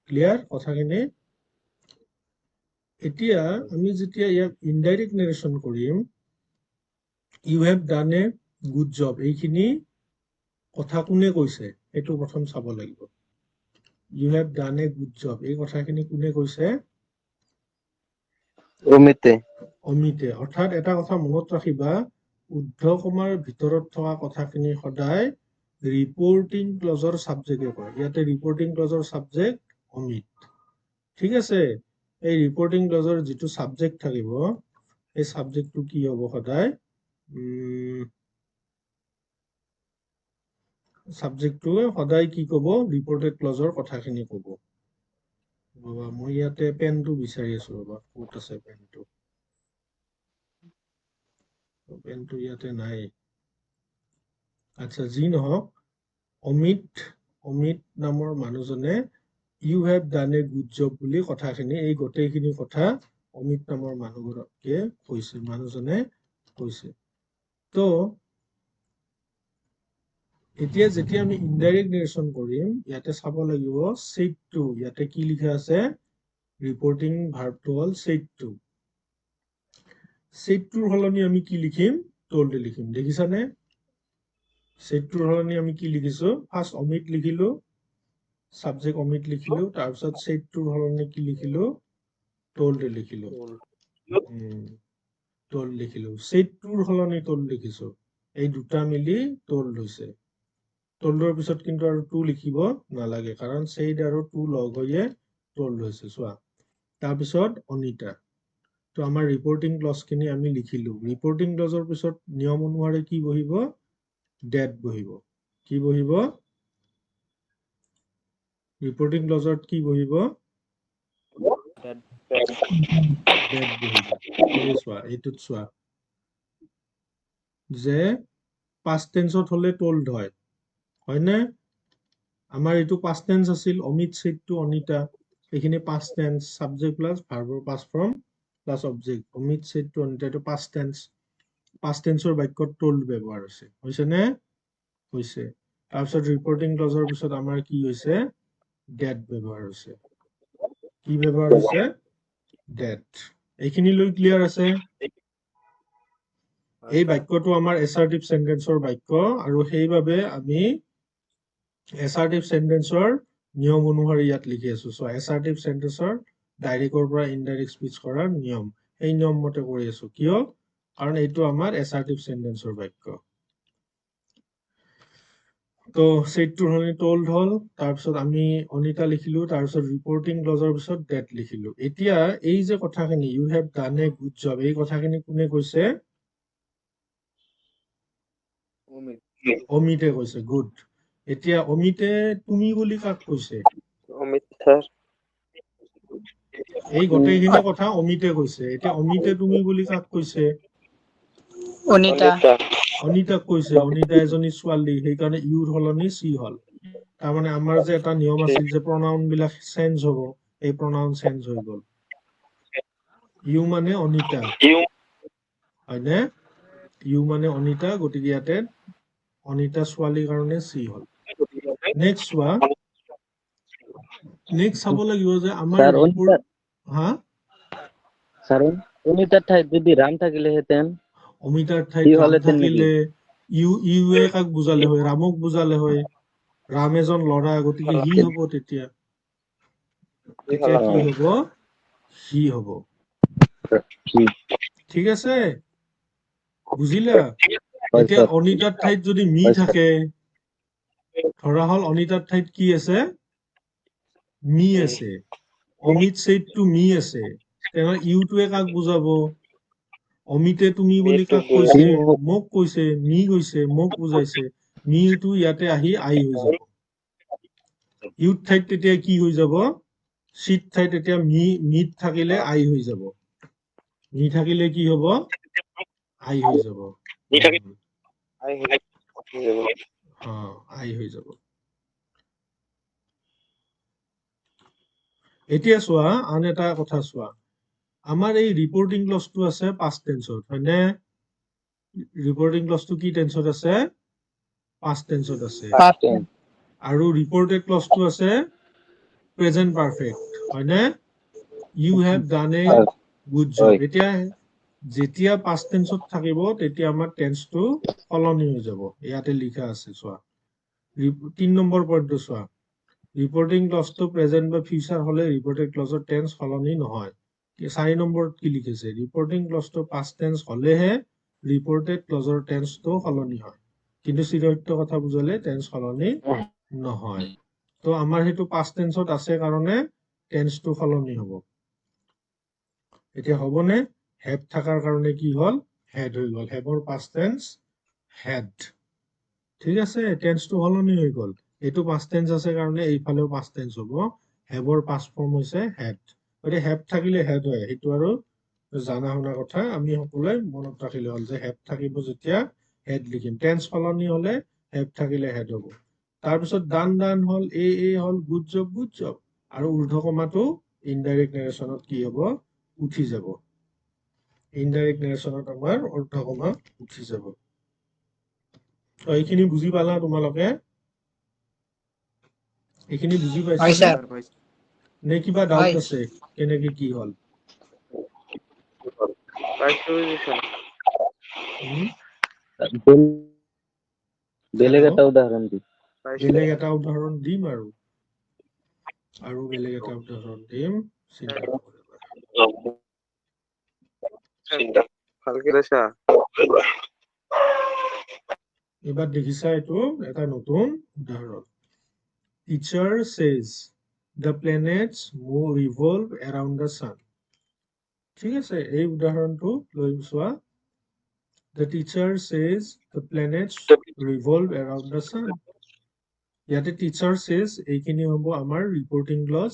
ক্লিয়াৰ কথাখিনি এতিয়া আমি যেতিয়া ইয়াক ইনডাইৰেক্ট নেৰেশ্যন কৰিম you have done a good job এইখিনি কথা কোনে কৈছে এইটো প্ৰথম চাব লাগিব you have done a good job এই কথাখিনি কোনে কৈছে অমিতে অৰ্থাৎ এটা কথা মনত ৰাখিবা ঊৰ্ধ্বকমাৰ ভিতৰত থকা কথাখিনি সদায় ৰিপৰ্টিং ক্লজৰ সাবজেক্টে কয় ইয়াতে ৰিপৰ্টিং ক্লজৰ সাবজেক্ট অমিত ঠিক আছে এই ৰিপৰ্টিং ক্লজৰ যিটো সাবজেক্ট থাকিব এই সাবজেক্টটো কি হ'ব সদায় সাবজেক্টটোৱে সদায় কি ক'ব ৰিপৰ্টেড ক্লজৰ কথাখিনি ক'ব বাবা মই ইয়াতে পেনটো বিচাৰি আছো বাবা ক'ত আছে পেনটো পেনটো ইয়াতে নাই আচ্ছা যি নহওক অমিত নামৰ মানুহজনে you have done a good job বুলি কথাখিনি এই গোটেইখিনি কথা অমিত নামৰ মানুহজনে কৈছে তো এতিয়া যেতিয়া আমি ইনডাইৰেক্ট নেৰেশ্যন কৰিম ইয়াতে চাব লাগিব সেটটো ইয়াতে কি লিখা আছে ৰিপৰ্টিং ভাৰ্বটো হ'ল সেটটো সেটটোৰ সলনি আমি কি লিখিম টল্ড লিখিম দেখিছানে সেটটোৰ সলনি আমি কি লিখিছো ফাৰ্ষ্ট অমিত লিখিলো সাবজেক্ট অমিত লিখিলো তাৰপিছত সেটটোৰ সলনি কি লিখিলো টল্ড লিখিলো টল্ড লিখিলো সেটটোৰ সলনি টল্ড লিখিছো এই দুটা মিলি টল্ড হৈছে টল্ডৰ পিছত কিন্তু আৰু টু লিখিব নালাগে কাৰণ সেট আৰু টু লগ হৈয়ে টল্ড হৈছে চোৱা তাৰপিছত অনিতা তো আমাৰ ৰিপৰ্টিং ক্লজখিনি আমি লিখিলো ৰিপৰ্টিং ক্লজৰ পিছত নিয়ম অনুসাৰে কি বহিব ডেট বহিব কি বহিব ৰিপৰ্টিং ক্লজত কি বহিব ডেট বহিব এই চোৱা এইটোত চোৱা যে পাষ্ট টেন্সত হলে টল্ড হয় হয়নে আমাৰ এইটো পাষ্ট টেন্স আছিল অমিত সেটটো অনিতা এইখিনি পাষ্ট টেন্স সাবজেক্ট প্লাস ভাৰ্বৰ past form plus object Amit সেটটো অনিতা এইটো পাষ্ট টেন্সৰ বাক্যত টল্ড ব্যৱহাৰ হৈছে নে হৈছে তাৰপিছত ৰিপৰ্টিং ক্লজৰ পিছত আমাৰ কি হৈছে ডেট ব্যৱহাৰ হৈছে কি ব্যৱহাৰ হৈছে ডেট এইখিনিলৈ ক্লিয়াৰ আছে এই বাক্যটো আমাৰ এছাৰ্টিভ সেন্টেন্সৰ বাক্য আৰু সেইবাবে আমি এছাৰ্টিভ সেন্টেন্সৰ নিয়ম অনুসাৰে ইয়াত লিখি আছো সো এছাৰ্টিভ সেন্টেন্সৰ ডাইৰেক্টৰ পৰা ইনডাইৰেক্ট স্পিচ কৰাৰ নিয়ম এই নিয়ম মতে কৰি আছো কিয় কাৰণ এইটো আমাৰ এছাৰ্টিভ সেন্টেন্সৰ বাক্য তো সেটটোৰ সলনি টল্ড হল তাৰপিছত আমি অনিতা লিখিলো তাৰপিছত ৰিপৰ্টিং ক্লজৰ পিছত ডেট লিখিলো এতিয়া এই যে কথাখিনি you have done a good job এই কথাখিনি কোনে কৈছে অমিতে কৈছে গুড এতিয়া অমিতে তুমি বুলি কাক কৈছে অমিত স্যার এই গোটেইখিনি কথা অমিতে কৈছে এতিয়া অমিতে তুমি বুলি কাক কৈছে অনিতা অনিতাক কৈছে অনিতা এজনী ছোৱালী সেইকাৰণে ইউৰ সলনি চি হল তাৰমানে আমাৰ যে এটা নিয়ম আছিল যে প্ৰনাউন বিলাক চেঞ্জ হ'ব এই প্ৰনাউন চেঞ্জ হৈ গল ইউ মানে অনিতা হয়নে ইউ মানে অনিতা গতিকে ইয়াতে অনিতা ছোৱালীৰ কাৰণে চি হল নেক্সট চোৱা নেক্সট চাব লাগিব যে আমাৰ স্যাৰ ৰিপৰ্ট হা স্যাৰ অনিতাৰ ঠাইত যদি ৰাম থাকিলেহেঁতেন অমিতাৰ কি ঠাইত ৰাম হলেতেন নাকি থাকিলে ইউৱে কাক বুজালে হয় ৰামক বুজালে হয় ৰাম এজন ল'ৰা গতিকে হি হব তেতিয়া কি হব হি হব ঠিক আছে বুজিলা হয় এতিয়া স্যার অনিতাৰ ঠাইত যদি মি হয় স্যাৰ থাকে ধৰা হল অনিতাৰ ঠাইত কি আছে মি আছে অমিত সেটটো মি আছে তেনেহলে ইউটোৱে কাক বুজাব অমিতে তুমি বুলি কাক কৈছে মোক কৈছে মি কৈছে মোক বুজাইছে মিটো ইয়াতে আহি আই হৈ যাব ইউত ঠাইত তেতিয়া কি হৈ যাব চিত ঠাইত এতিয়া মিত থাকিলে আই হৈ যাব মি থাকিলে কি হব আই হৈ যাব আই হৈ যাব এতিয়া চোৱা আন এটা কথা চোৱা আমাৰ এই ৰিপৰ্টিং ক্লজটো আছে পাষ্ট টেন্সত হয়নে ৰিপৰ্টিং ক্লজটো কি টেন্সত আছে পাষ্ট টেন্সত আছে আৰু ৰিপৰ্টেড ক্লজটো আছে প্ৰেজেন্ট পাৰফেক্ট হয়নে you have done a good job এতিয়া যেতিয়া পাষ্ট টেন্সত থাকিব তেতিয়া আমাৰ টেন্সটো সলনি হৈ যাব ইয়াতে লিখা আছে চোৱা 3 নম্বৰ পইণ্টটো চোৱা ৰিপৰ্টিং ক্লজটো প্ৰেজেন্ট বা ফিউচাৰ হলে ৰিপৰ্টেড ক্লজৰ টেন্স সলনি নহয় 4 নম্বৰত কি লিখিছে ৰিপৰ্টিং ক্লজটো পাষ্ট টেন্স হলেহে ৰিপৰ্টেড ক্লজৰ টেন্সটো সলনি হয় কিন্তু চিৰসত্য কথা বুজালে টেন্স সলনি নহয় তো আমাৰ সেইটো পাষ্ট টেন্সত আছে কাৰণে টেন্সটো সলনি হ'ব এতিয়া হ'বনে হেড থাকাৰ কাৰণে কি হল হেড হৈ গল হেডৰ পাষ্ট টেন্স হেড ঠিক আছে, টেন্সটো সলনি হৈ গ'ল। এইটো পাষ্ট টেন্স আছে কাৰণে এইফালেও পাষ্ট টেন্স হ'ব। হেভৰ পাষ্ট ফৰ্ম হৈছে হেড। গতিকে হেড থাকিলে হেড হয়, সেইটো আৰু জানা শুনা কথা, আমি সকলোৱে মনত ৰাখিলে হ'ল যে হেড থাকিব যেতিয়া হেড লিখিম। টেন্স সলনি হলে হেড থাকিলে হেড হ'ব। তাৰপিছত ডান হ'ল, এ হ'ল গুড জব। আৰু ঊৰ্ধ্ব কমাটো ইনডাইৰেক্ট নেৰেশ্যনত কি হ'ব? উঠি যাব। ইনডাইৰেক্ট নেৰেশ্যনত আমাৰ ঊৰ্ধ্ব কমা উঠি যাব। এইখিনি বুজি পালা তোমালোকে? এইখিনি বুজি হয় পাইছানে? স্যার নে কিবা ডাউট হয় আছে কেনেকে কি হ'ল? হুম? বেলেগ হেল্ল'? এটা উদাহৰণ দি বেলেগ এটা উদাহৰণ দিম আৰু বেলেগ এটা উদাহৰণ দিম। চিন্তা নকৰিবা। এবাৰ দেখিছা, এইটো এটা নতুন উদাহৰণ। Teacher says the planets revolve around the sun. ঠিক আছে, এই উদাহৰণটো লৈ চোৱা। The teacher says the planets revolve around the sun. ইয়াতে teacher says এইখিনি হ'ব আমাৰ ৰিপৰ্টিং ক্লজ,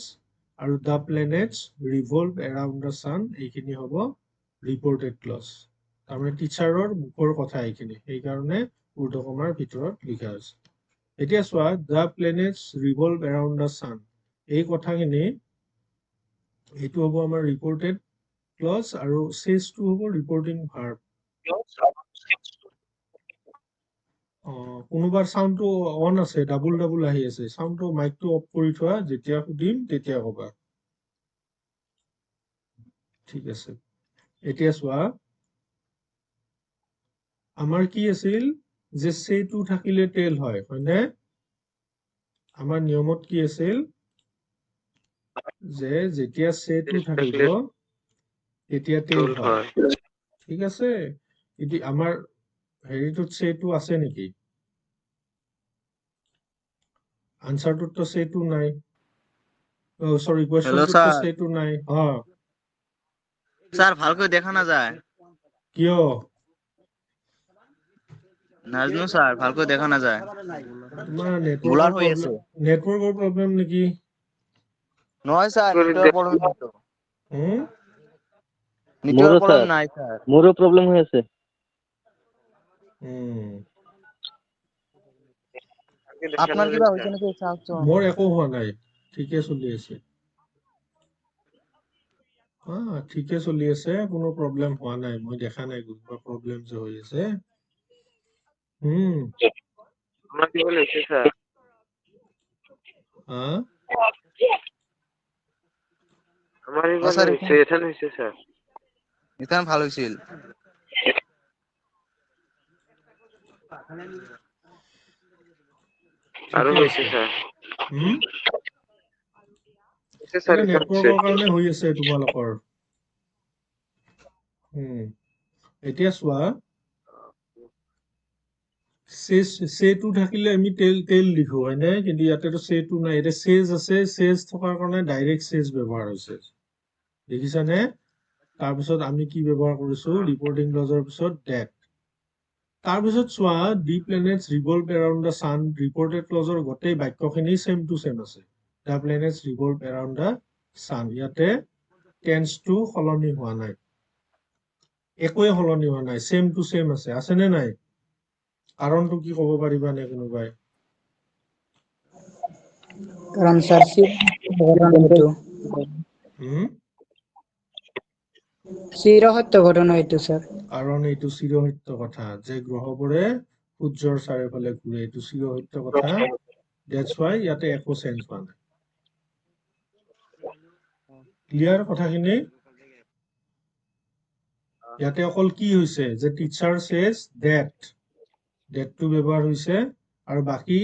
আৰু the planets revolve around the sun এইখিনি হ'ব ৰিপৰ্টেড ক্লজ। তাৰমানে টিচাৰৰ মুখৰ কথা এইখিনি, সেইকাৰণে ঊৰ্ধ্ব কমাৰ ভিতৰত লিখা হৈছে। এতিয়া চোৱা, the planets revolve around the sun, এই কথাখিনি এইটো হ'ব আমাৰ ৰিপৰ্টেড ক্লজ, আৰু says টো হ'ব ৰিপৰ্টিং ভাৰ্ব। কোনোবাৰ চাউণ্ডটো অন আছে, ডাবুল আহি আছে। চাউণ্ডটো মাইকটো অফ কৰি থোৱা, যেতিয়া সুধিম তেতিয়া কবা। ঠিক আছে, এতিয়া চোৱা, আমাৰ কি আছিল যে চেটো থাকিলে টেল হয়, হয়নে? আমাৰ নিয়মত কি আছিল যে যেতিয়া চেটো থাকিব তেতিয়া টেল হয়। ঠিক আছে, এতিয়া আমাৰ হেৰিটোত চেটো আছে নেকি? আনসাৰটোতো চেটো নাই। সৰি, কোৱেশ্চনটোতো চেটো নাই। স্যাৰ ভালকৈ দেখা না যায়। কিয়? নাজনো স্যাৰ, ভালকৈ দেখা না যায়। তোমাৰ ব্লাৰ হৈ আছে। নেটৱৰ্কৰ প্ৰব্লেম নেকি? নহয় স্যাৰ, নেটওয়াৰ্ক প্ৰবলেম নাই তো। হুম? নেটওয়াৰ্ক প্ৰবলেম নাই স্যাৰ। মোৰো প্ৰব্লেম হৈ আছে। আপনাৰ কিবা হইছে নাকি চাওকচোন। মোৰ একো হোৱা নাই, ঠিকে চলি আছে। ঠিকে চলি আছে, কোনো প্ৰব্লেম হোৱা নাই। মই দেখা নাই কিবা প্ৰব্লেম যে হৈ আছে। আমার কি বলেছে স্যার? আমার এবার স্যার হয়েছে, এখানে হয়েছে স্যার। এখানে ভালো হইছিল। আরো হয়েছে স্যার। নেটৱৰ্কৰ কাৰণে হৈ আছে তোমালোকৰ। এতিয়া চোৱা, চেটো থাকিলে আমি তেল লিখো, হয়নে? কিন্তু ইয়াতেতো চেটো নাই, এতিয়া চেজ আছে। চেজ থকাৰ কাৰণে ডাইৰেক্ট চেজ ব্যৱহাৰ হৈছে, দেখিছানে? তাৰপিছত আমি কি ব্যৱহাৰ কৰিছো? ৰিপৰ্টিং ক্লজৰ পিছত ডেট। তাৰপিছত চোৱা, the planets revolve around the sun, reported clause গোটেই বাক্যখিনি চেম টু চেম আছে। The planets revolve around the sun, ইয়াতে টেন্সটো সলনি হোৱা নাই, একোৱে সলনি হোৱা নাই, চেম টু চেম আছে নে নাই? কাৰণটো কি ক'ব পাৰিবা নে কোনোবাই? কাৰণ স্যাৰ চিৰসত্য ঘটনা এইটো স্যাৰ। কাৰণ এইটো চিৰসত্য কথা যে গ্ৰহবোৰে সূৰ্যৰ চাৰিওফালে ঘূৰে, এইটো চিৰসত্য কথা। That's why ইয়াতে একো চেঞ্জ হোৱা নাই। ক্লিয়াৰ কথাখিনি? ইয়াতে অকল কি হৈছে যে টিচাৰ চেজ ডেটটো ব্যৱহাৰ হৈছে, আৰু বাকী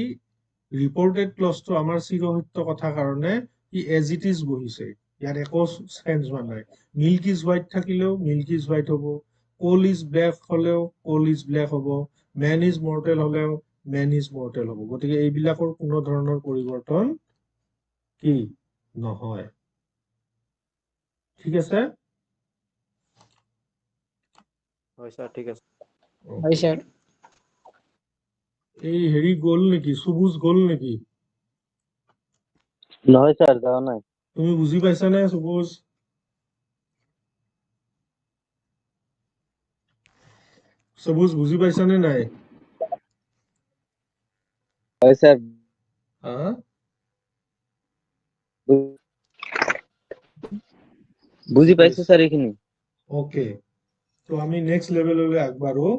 ৰিপৰ্টেড ক্লজটো আমাৰ চিৰসত্য কথা কাৰণে ই এজ ইট ইজ বহিছে, ইয়াত একো চেঞ্জ হোৱা নাই। মিল্ক ইজ হোৱাইট থাকিলেও মিল্ক ইজ হোৱাইট হ'ব, কোল ইজ ব্লেক হলেও কোল ইজ ব্লেক হ'ব, মেন ইজ মৰ্টেল হলেও মেন ইজ মৰ্টেল হ'ব। গতিকে এইবিলাকৰ কোনো ধৰণৰ পৰিৱৰ্তন কি নহয়। ঠিক আছে? হয় স্যাৰ, ঠিক আছে। হয় স্যাৰ। এই হেৰি গ'ল নেকি, সুবুজ গ'ল নেকি? নহয় স্যার যাওয়া নাই। তুমি বুজি পাইছানে সুবুজ? সুবুজ বুজি পাইছানে নাই? হয় স্যার হা? বুঝি পাইছো স্যার এখানে। ওকে, তো আমি নেক্সট লেভেললৈ আগবাঢ়ো।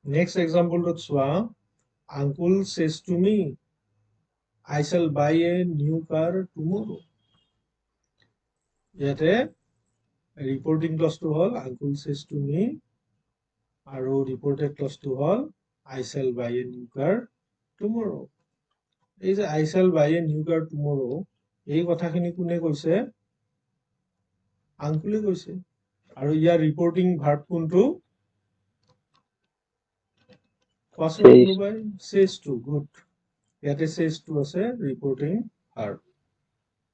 নেক্সট এক্সাম্পলটোত চোৱা, uncle says to me, I shall buy a new car tomorrow. ইয়াতে ৰিপৰ্টিং ক্লজটো হ'ল আংকুল says to me আৰু ৰিপৰ্টেড ক্লজটো হ'ল I shall buy a new car tomorrow. এই যে I shall buy a new car tomorrow, এই কথাখিনি কোনে কৈছে? আংকুলে কৈছে। আৰু ইয়াৰ ৰিপৰ্টিং ভাৰ্ব কোনটো? কোৱাচোন Says. কোনোবাই? says to, good. ইয়াতে says to আছে ৰিপৰ্টিং ভাৰ্ব।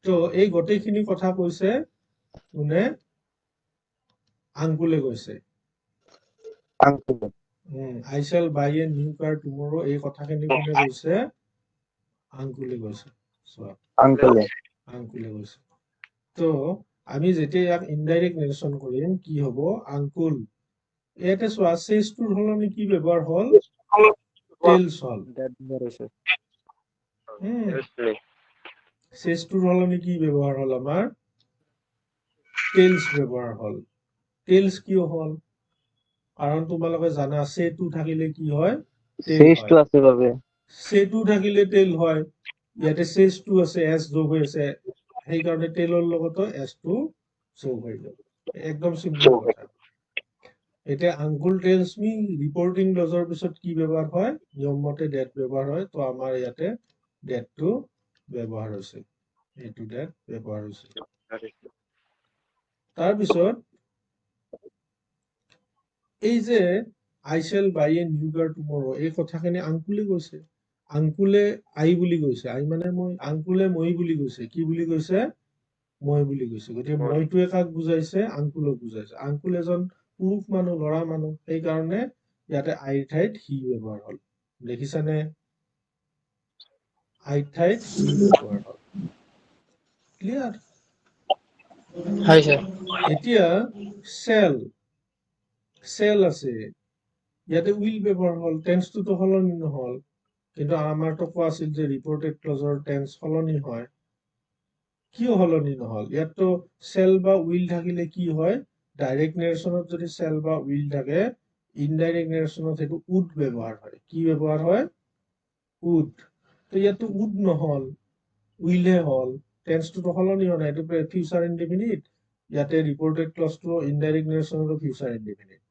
তো এই গোটেইখিনি কথা কৈছে কোনে? আংকুলে কৈছে। আঙ্কুল। I shall buy a new car tomorrow, এই কথাখিনি কোনে কৈছে? আংকুলে কৈছে। চোৱা, আঙ্কুলে। আংকুলে কৈছে। তো আমি যেতিয়া ইয়াক ইনডাইৰেক্ট নেৰেশ্যন কৰিম কি হ'ব? আংকুল। ইয়াতে চোৱা, says to সলনি কি ব্যৱহাৰ হ'ল? tells হ'ল। that হৈছে says to সলনি কি ব্যৱহাৰ হ'ল আমাৰ? tells ব্যৱহাৰ হ'ল। tells কিয় হ'ল? কাৰণ তোমালোকে জানা say to থাকিলে কি হয়? tell Says হয়। to আছে বাবে। say to থাকিলে tell হয়। ইয়াতে says to আছে, s যোগ হৈ আছে, সেইকাৰণে tellৰ লগতো s টো যোগ হৈ যাব। একদম চিম্পল কথা। এতিয়া আংকুল টেলছ মি ৰিপৰ্টিং ক্লজৰ পিছত কি ব্যৱহাৰ হয়? নিয়ম মতে ডেট ব্যৱহাৰ হয়। তো আমাৰ ইয়াতে ডেটটো ব্যৱহাৰ হৈছে, এইটো ডেট ব্যৱহাৰ হৈছে। তাৰপিছত এই যে I shall buy a new car tomorrow, এই কথাখিনি আংকুলে কৈছে। আংকুলে আই বুলি কৈছে, আই মানে মই, আংকুলে মই বুলি কৈছে। কি বুলি কৈছে? মই বুলি কৈছে। গতিকে মইটোৱে কাক বুজাইছে? আংকুলক বুজাইছে। আংকুল এজন পুৰুষ মানুহ, ল'ৰা মানুহ, সেইকাৰণে ইয়াতে আইৰ ঠাইত হি ব্যৱহাৰ হ'ল। দেখিছানে? আইৰ ঠাইত হি ব্যৱহাৰ হ'ল। ক্লিয়াৰ? হয় স্যাৰ। এতিয়া চেল, চেল আছে, ইয়াতে উইল ব্যৱহাৰ হ'ল, টেন্সটোতো সলনি নহ'ল। কিন্তু আমাৰতো কোৱা আছিল যে ৰিপৰ্টেড ক্লজৰ টেন্স সলনি হয়। কিয় সলনি নহ'ল? ইয়াততো চেল বা উইল থাকিলে কি হয়? ডাইৰেক্ট নেৰেশ্যনত যদি চেল বা উইল থাকে, ইনডাইৰেক্ট নেৰেশ্যনত সেইটো উড ব্যৱহাৰ হয়। কি ব্যৱহাৰ হয়? উড। তো ইয়াতো উড নহ'ল, উইলহে হ'ল। টেন্সটোতো সলনি হোৱা নাই, এইটো ফিউচাৰ ইনডিফিনিট। ইয়াতে ৰিপৰ্টেড ক্লজটো ইনডাইৰেক্ট নেৰেশ্যনতো ফিউচাৰ ইনডিফিনিট।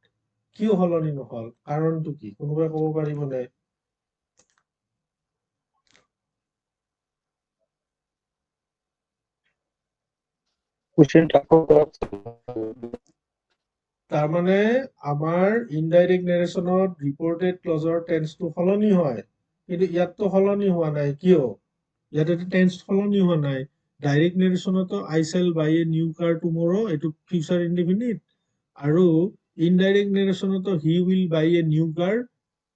কিয় সলনি নহ'ল? কাৰণটো কি? কোনোবাই ক'ব পাৰিবনে? কোশ্চেনটা তাৰমানে আমাৰ ইনডাইৰেক্ট নেৰেশ্যনত ৰিপৰ্টেড ক্লজৰ টেন্সটো সলনি হয়, কিন্তু ইয়াততো সলনি হোৱা নাই। কিয়? ইয়াতে টেন্স সলনি হোৱা নাই। ডাইৰেক্ট নেৰেশ্যনতো I shall buy a new car tomorrow, এইটো ফিউচাৰ ইনডিফিনিট। আৰু ইনডাইৰেক্ট নেৰেশ্যনতো he will buy a new car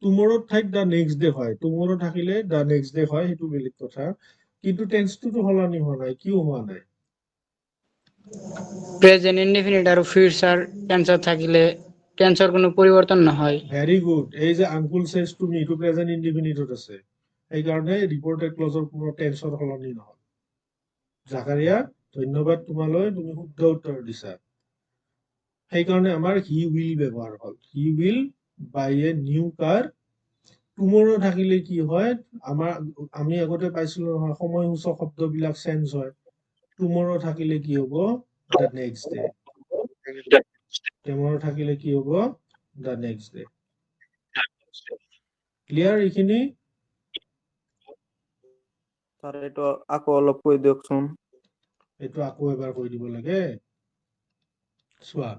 tomorrow ঠাইত the next day হয়। tomorrow থাকিলে the next day হয়, সেইটো বেলেগ কথা। কিন্তু টেন্সটোতো সলনি হোৱা নাই। কিয় হোৱা নাই? প্রেজেন্ট ইনডিফিনিট আর ফিউচার টেন্সর থাকিলে টেন্সর কোনো পরিবর্তন নহয়। Very good. এই যে আংকুল says to me, এইটো প্ৰেজেন্ট ইনডিফিনিটত আছে, সেইকাৰণে ৰিপৰ্টেড ক্লজৰ কোনো টেন্সৰ সলনি নহল। জাকাৰিয়া, ধন্যবাদ তোমালৈ, তুমি শুদ্ধ উত্তৰ দিছা। সেইকাৰণে আমাৰ হি উইল ব্যৱহাৰ হ'ল। He will buy a new কাৰ। টুমৰো থাকিলে কি হয়? আমি আগতে পাইছিলো নহয়, সময়সূচক শব্দবিলাক চেঞ্জ হয়। টুমৰো থাকিলে কি হ'ব? The next day. টুমৰো থাকিলে কি হ'ব? The next day. ক্লিয়াৰ এইখিনি? স্যাৰ এইটো আকৌ অলপ কৈ দিয়কচোন। এইটো আকৌ এবাৰ কৈ দিব লাগে। চোৱা,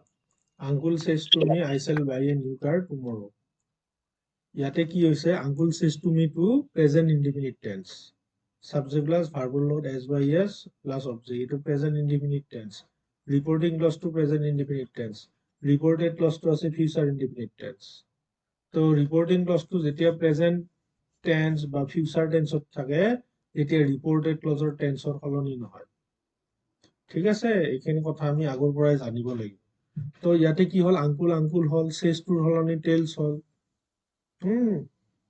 uncle says to me, I shall buy a new car tomorrow. ইয়াতে কি হৈছে? Uncle says to me to present indefinite tense. Subject plus ভার্বর লগত এস বা ইয়েস প্লাস অবজেক্ট, এইটো প্ৰেজেন্ট ইনডিফিনিট টেন্স। ৰিপৰ্টিং ক্লজটো প্ৰেজেন্ট ইনডিফিনিট টেন্স। ৰিপৰ্টেড ক্লজটো আছে ফিউচাৰ ইনডিফিনিট টেন্স। তো ৰিপৰ্টিং ক্লজটো যেতিয়া প্ৰেজেন্ট টেন্স বা ফিউচাৰ টেন্সত থাকে তেতিয়া ৰিপৰ্টেড ক্লজৰ টেন্সৰ সলনি নহয়। ঠিক আছে, এইখিনি কথা আমি আগৰ পৰাই জানিব লাগিব। তো ইয়াতে কি হ'ল, আংকুল আংকুল হ'ল, চেষ্টটোৰ সলনি টেলছ হ'ল।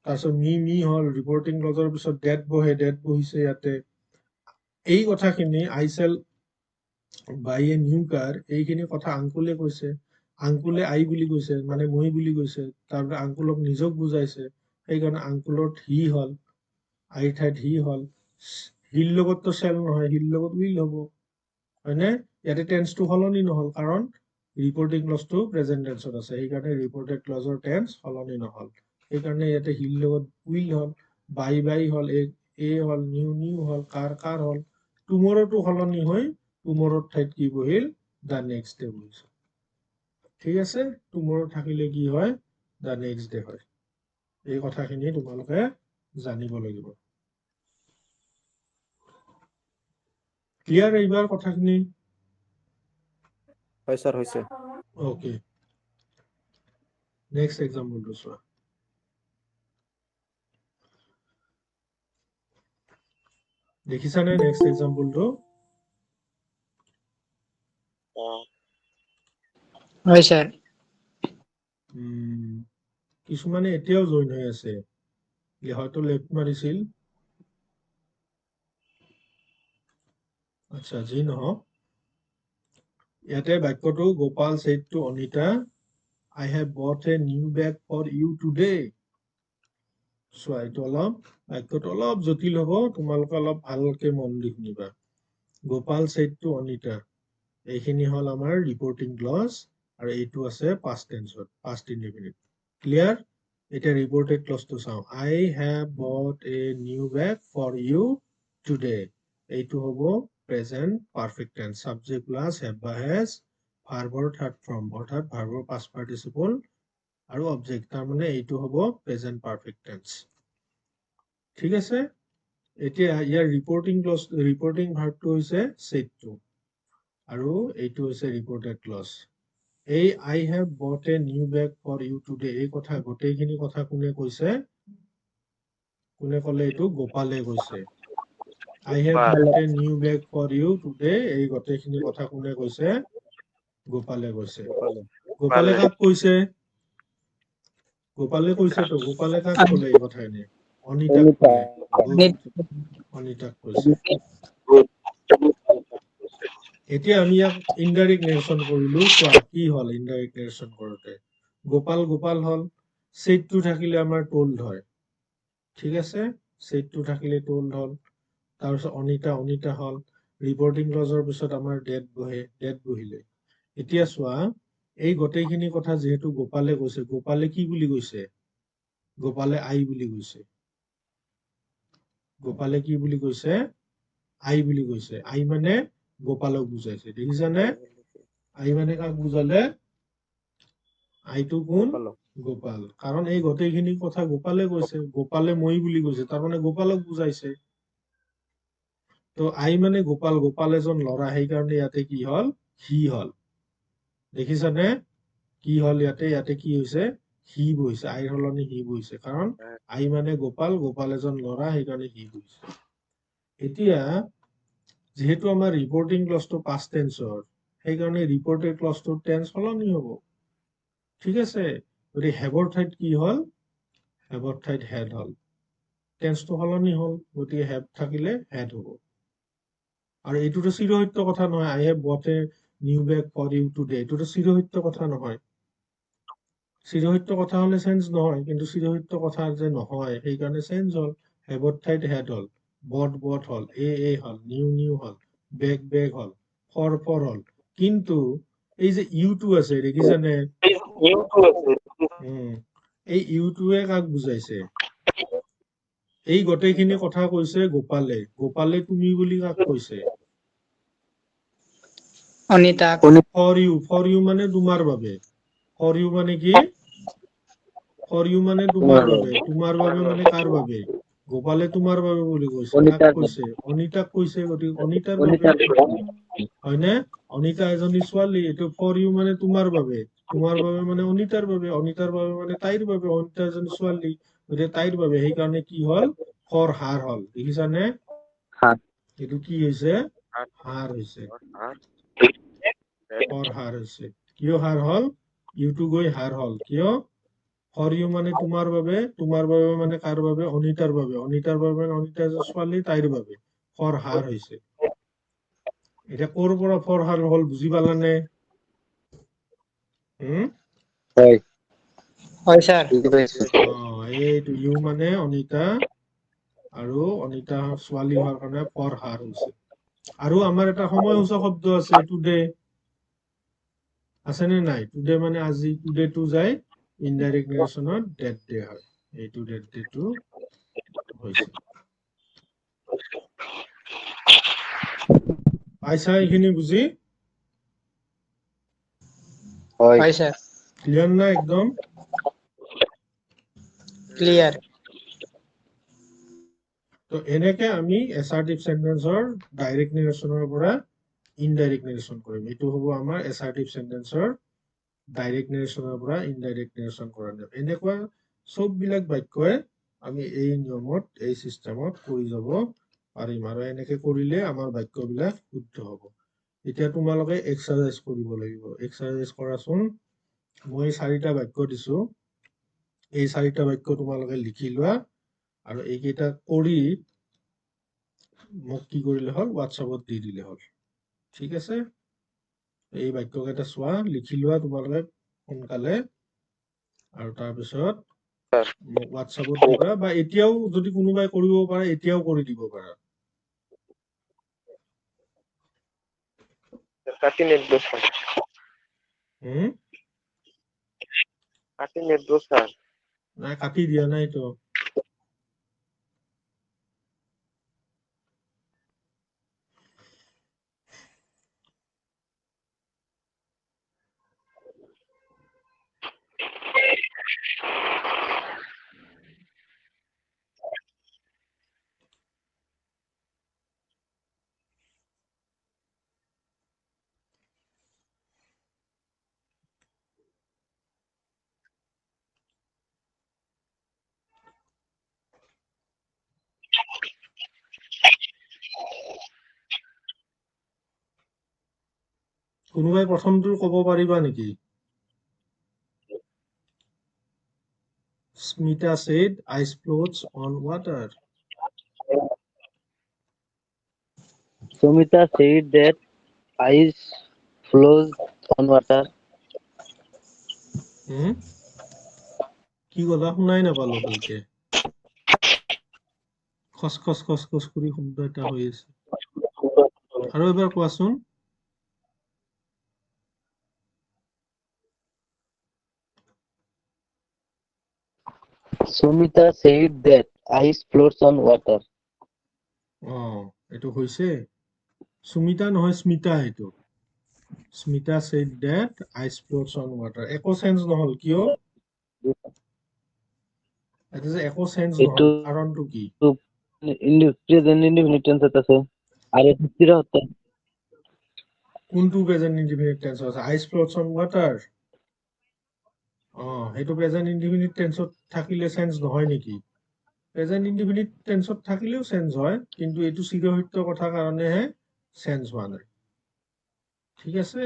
তাৰপিছত মি হ'ল, ৰিপৰ্টিং ক্লজৰ পিছত ডেট বহে, ডেট বহিছে ইয়াতে। এই কথাখিনি আই চেল বাই এ নিউ কাৰ, এইখিনি কথা আংকুলে কৈছে। আংকুলে আই বুলি কৈছে, মানে মই বুলি কৈছে। তাৰপৰা আংকুলক নিজক বুজাইছে, সেইকাৰণে আংকুলত হি হ'ল, আইৰ ঠাইত হি হ'ল। হিৰ লগততো চেল নহয়, হিৰ লগত উইল হ'ব, হয়নে? ইয়াতে টেন্সটো সলনি নহ'ল, কাৰণ ৰিপৰ্টিং ক্লজটো প্ৰেজেন্ট টেন্সত আছে, সেইকাৰণে ৰিপৰ্টেড ক্লজৰ টেন্স সলনি নহ'ল। সেইকাৰণে ইয়াতে হিৰ লগত উইল হ'ল, বাই বাই হ'ল, এ হ'ল, নিউ নিউ হ'ল, কাৰ হ'ল। টুমৰটো সলনি হৈ টুমৰৰ ঠাইত কি বহিল, দ্য নেক্সট ডে বহিছে। ঠিক আছে, টুমৰ থাকিলে কি হয়, দ্য নেক্সট ডে হয়। এই কথাখিনি তোমালোকে জানিব লাগিব। ক্লিয়াৰ এইবাৰ কথাখিনি? হয় স্যাৰ হৈছে। ওকে, নেক্সট এক্সাম্পলটো চোৱা। দেখিছানে নেক্সট এক্সাম্পলটো? হয় স্যাৰ। কিছুমানে এতিয়াও জইন হৈ আছে, হয়তো লেফ্ট মাৰিছিল। আচ্ছা, যি নহওক, ইয়াতে বাক্যটো Gopal said to Anita, I have bought a new bag for you today. চোৱা, এইটো বাক্যটো অলপ জটিল হ'ব, তোমালোকে অলপ ভালকে মন দি শুনিবা। গোপাল said to Anita, এইখিনি হ'ল আমাৰ ৰিপৰ্টিং ক্লজ, আৰু এইটো আছে পাষ্ট টেন্সত, পাষ্ট ইনডিফিনিট। ক্লিয়াৰ? এতিয়া ৰিপৰ্টেড ক্লজটো চাওঁ। I have bought a new bag for you today. এইটো হ'ব present perfect tense, subject plus have বা has, ভাৰ্বৰ থাৰ্ড ফৰ্ম, অৰ্থাৎ ভাৰ্বৰ পাষ্ট পাৰ্টিচিপল আৰু অবজেক্ট, তাৰমানে এইটো হ'ব প্ৰেজেন্ট পাৰফেক্ট টেন্স। ঠিক আছে, এতিয়া ইয়াৰ ৰিপৰ্টিং ভাৰ্বটো হৈছে said to, আৰু এইটো হৈছে ৰিপৰ্টেড ক্লজ। এই I have bought a new bag for you today, এই কথা গোটেইখিনি কথা কোনে কৈছে? কোনে ক'লে? এইটো গোপালে কৈছে। I have bought a new bag for you today, এই গোটেইখিনি কথা কোনে কৈছে? গোপালে কৈছে। গোপালে কাক কৈছে? গোপালে কৈছে তো, গোপালে কাক ক'লে এই কথাখিনি? অনিতাক ক'লে। অনিতাক কৈছে। এতিয়া আমি ইয়াক ইনডাইৰেক্ট নেৰেশ্যন কৰিলো, চোৱা কি হ'ল ইনডাইৰেক্ট নেৰেশ্যন কৰোতে। গোপাল গোপাল হ'ল, said to থাকিলে আমাৰ told হয়। ঠিক আছে, said to থাকিলে told হ'ল। তাৰপিছত অনিতা অনিতা হ'ল, ৰিপৰ্টিং ক্লজৰ পিছত আমাৰ ডেট বহে, ডেট বহিলে। এতিয়া চোৱা, এই গোটেইখিনি কথা যিহেতু গোপালে কৈছে, গোপালে কি বুলি কৈছে? গোপালে আই বুলি কৈছে। গোপালে কি বুলি কৈছে? আই বুলি কৈছে। আই মানে গোপালক বুজাইছে, দেখিছানে? আই মানে কাক বুজালে? আইটো কোন? গোপাল। কাৰণ এই গোটেইখিনি কথা গোপালে কৈছে, গোপালে মই বুলি কৈছে, তাৰমানে গোপালক বুজাইছে। তো আই মানে গোপাল, গোপাল এজন ল'ৰা, সেইকাৰণে ইয়াতে কি হ'ল? হি হ'ল। দেখিছানে কি হ'ল ইয়াতে? ইয়াতে কি হৈছে? হি বহিছে, আইৰ সলনি হি বহিছে, কাৰণ আই মানে গোপাল, গোপাল এজন ল'ৰা, সেইকাৰণে হি বহিছে। এতিয়া যিহেতু আমাৰ ৰিপৰ্টিং ক্লজটো পাষ্ট টেন্সৰ, সেইকাৰণে ৰিপৰ্টেড ক্লজটোৰ টেন্স সলনি হ'ব। ঠিক আছে, গতিকে হেভৰ ঠাইত কি হ'ল? হেভৰ ঠাইত হেড হ'ল। টেন্সটো সলনি হ'ল, গতিকে হেভ থাকিলে হেড হ'ব। আৰু এইটোতো চিৰসত্য কথা নহয়, I have bought a new bag for you today, এইটোতো চিৰসত্য কথা নহয়। চিৰসত্য কথা হলে চেঞ্জ নহয়, কিন্তু চিৰসত্য কথা যে নহয়, সেইকাৰণে চেঞ্জ হ'ল। হেভৰ ঠাইত হেড হ'ল, বট বট হ'ল, এ হ'ল, নিউ নিউ হ'ল, বেগ বেগ হ'ল, ফৰ হ'ল। কিন্তু এই যে ইউটো আছে, দেখিছানে? এই ইউটোৱে কাক বুজাইছে? এই গোটেইখিনি কথা কৈছে গোপালে। গোপালে তুমি বুলি কাক কৈছে? অনিতাক। ফৰ ইউ মানে তোমাৰ বাবে। ফৰ ইউ মানে কি? ফৰ ইউ মানে তোমাৰ বাবে। তোমাৰ বাবে মানে কাৰ বাবে? গোপালে তোমাৰ বাবে বুলি কৈছে, কাক অনিতাৰ কৈছে? অনিতাক কৈছে, গতিকে অনিতাৰ বাবে অনিতাৰ হয়নে? অনিতা এজনী ছোৱালী, এইটো ফৰ ইউ মানে তোমাৰ বাবে মানে অনিতাৰ বাবে, অনিতাৰ বাবে মানে তাইৰ বাবে, অনিতা এজনী ছোৱালী, গতিকে তাইৰ বাবে, সেইকাৰণে কি হল? ফৰ হাৰ হল, দেখিছানে? হাত এইটো কি হৈছে? হাত হাৰ হৈছে, হাত ফৰ হাৰ হৈছে। কিয় হাৰ হল? ইউটো গৈ হাৰ হল, কিয়? ফৰ ইউ মানে তোমাৰ বাবে মানে কাৰ বাবে? অনিতাৰ বাবে, অনিতাৰ বাবে মানে অনিতা এজনী ছোৱালী, তাইৰ বাবে ফৰ হাৰ হৈছে। এতিয়া ক'ৰ পৰা ফৰ হাৰ হল বুজি পালানে? হয় হয় স্যাৰ। বুজি পাইছো এইটো ইউ মানে অনিতা, আৰু অনিতা ছোৱালী হোৱাৰ কাৰণে ফৰ হাৰ হৈছে। আৰু আমাৰ এটা সময়সূচক শব্দ আছে, টুডে, আছেনে নাই? টুডে মানে আজি, টুডে টু যায় ইনডাইৰেক্ট নেৰেশ্যনত ডেট ডে হয়, এইটো ডেট ডেটো হৈছে। পাইছা এইখিনি বুজি? হয় হয় স্যার। ক্লিয়াৰ না একদম? ক্লিয়াৰ। তো এনেকে আমি এছাৰ্টিভ সেন্টেন্সৰ ডাইৰেক্ট নেৰেশ্যনৰ পৰা ইনডাইৰেক্ট নেৰেশ্যন কৰিম। এইটো হ'ব আমাৰ এছাৰ্টিভ সেন্টেন্সৰ ডাইৰেক্ট নেৰেশ্যনৰ পৰা ইনডাইৰেক্ট নেৰেশ্যন কৰা নিয়ম। এনেকুৱা চববিলাক বাক্যই আমি এই নিয়মত, এই চিষ্টেমত কৰি যাব পাৰিম, আৰু এনেকে কৰিলে আমাৰ বাক্যবিলাক শুদ্ধ হ'ব। এতিয়া তোমালোকে এক্সাৰচাইজ কৰিব লাগিব। এক্সাৰচাইজ কৰাচোন। মই 4টা বাক্য দিছো, এই 4টা বাক্য তোমালোকে লিখি লোৱা, আৰু এইকেইটা কৰি মোক কি কৰিলে হ'ল? হোৱাটছআপত দি দিলে হ'ল। ঠিক আছে? এই বাক্যকেইটা চোৱা, লিখি লোৱা তোমালোকে সোনকালে, আৰু তাৰপিছত মোক হোৱাটছআপত দিবা, বা এতিয়াও যদি কোনোবাই কৰিব পাৰে এতিয়াও কৰি দিব পাৰা। কাটি নেটবো স্যাৰ, হুম? কাটি নেটবো স্যাৰ। নাই, কাটি দিয়া নাই তো। কোনোবাই প্ৰথমটো ক'ব পাৰিবা নেকি? Smita said ice floats on water. Sumita said that ice flows on water. হুম? কি কথা শুনাই নাপালো ভালকে। খচ খচ খচ খচ কৰি শব্দ এটা হৈ আছে। আৰু এবাৰ কোৱাচোন। Sumita said that ice floats on water. এইটো হৈছে সুমিতা নহয়, স্মিতা। এইটো Smita said that ice floats on water. একো চেঞ্জ নহল, কিয়? এটা যে একো চেঞ্জ নহল, এইটো কাৰণটো কি? প্ৰেজেন্ট ইনডিফিনিট টেন্সত আছে, আৰ এটা স্থিৰ হতে কোনটো প্ৰেজেন্ট ইনডিফিনিট টেন্স আছে? Ice floats on water. সেইটো প্ৰেজেন্ট ইনডিফিনিট টেন্সত থাকিলে চেঞ্জ নহয় নেকি? প্ৰেজেন্ট ইনডিফিনিট টেন্সত থাকিলেও চেঞ্জ হয়, কিন্তু এইটো চিৰসত্য কথাৰ কাৰণেহে চেঞ্জ হোৱা নাই। ঠিক আছে?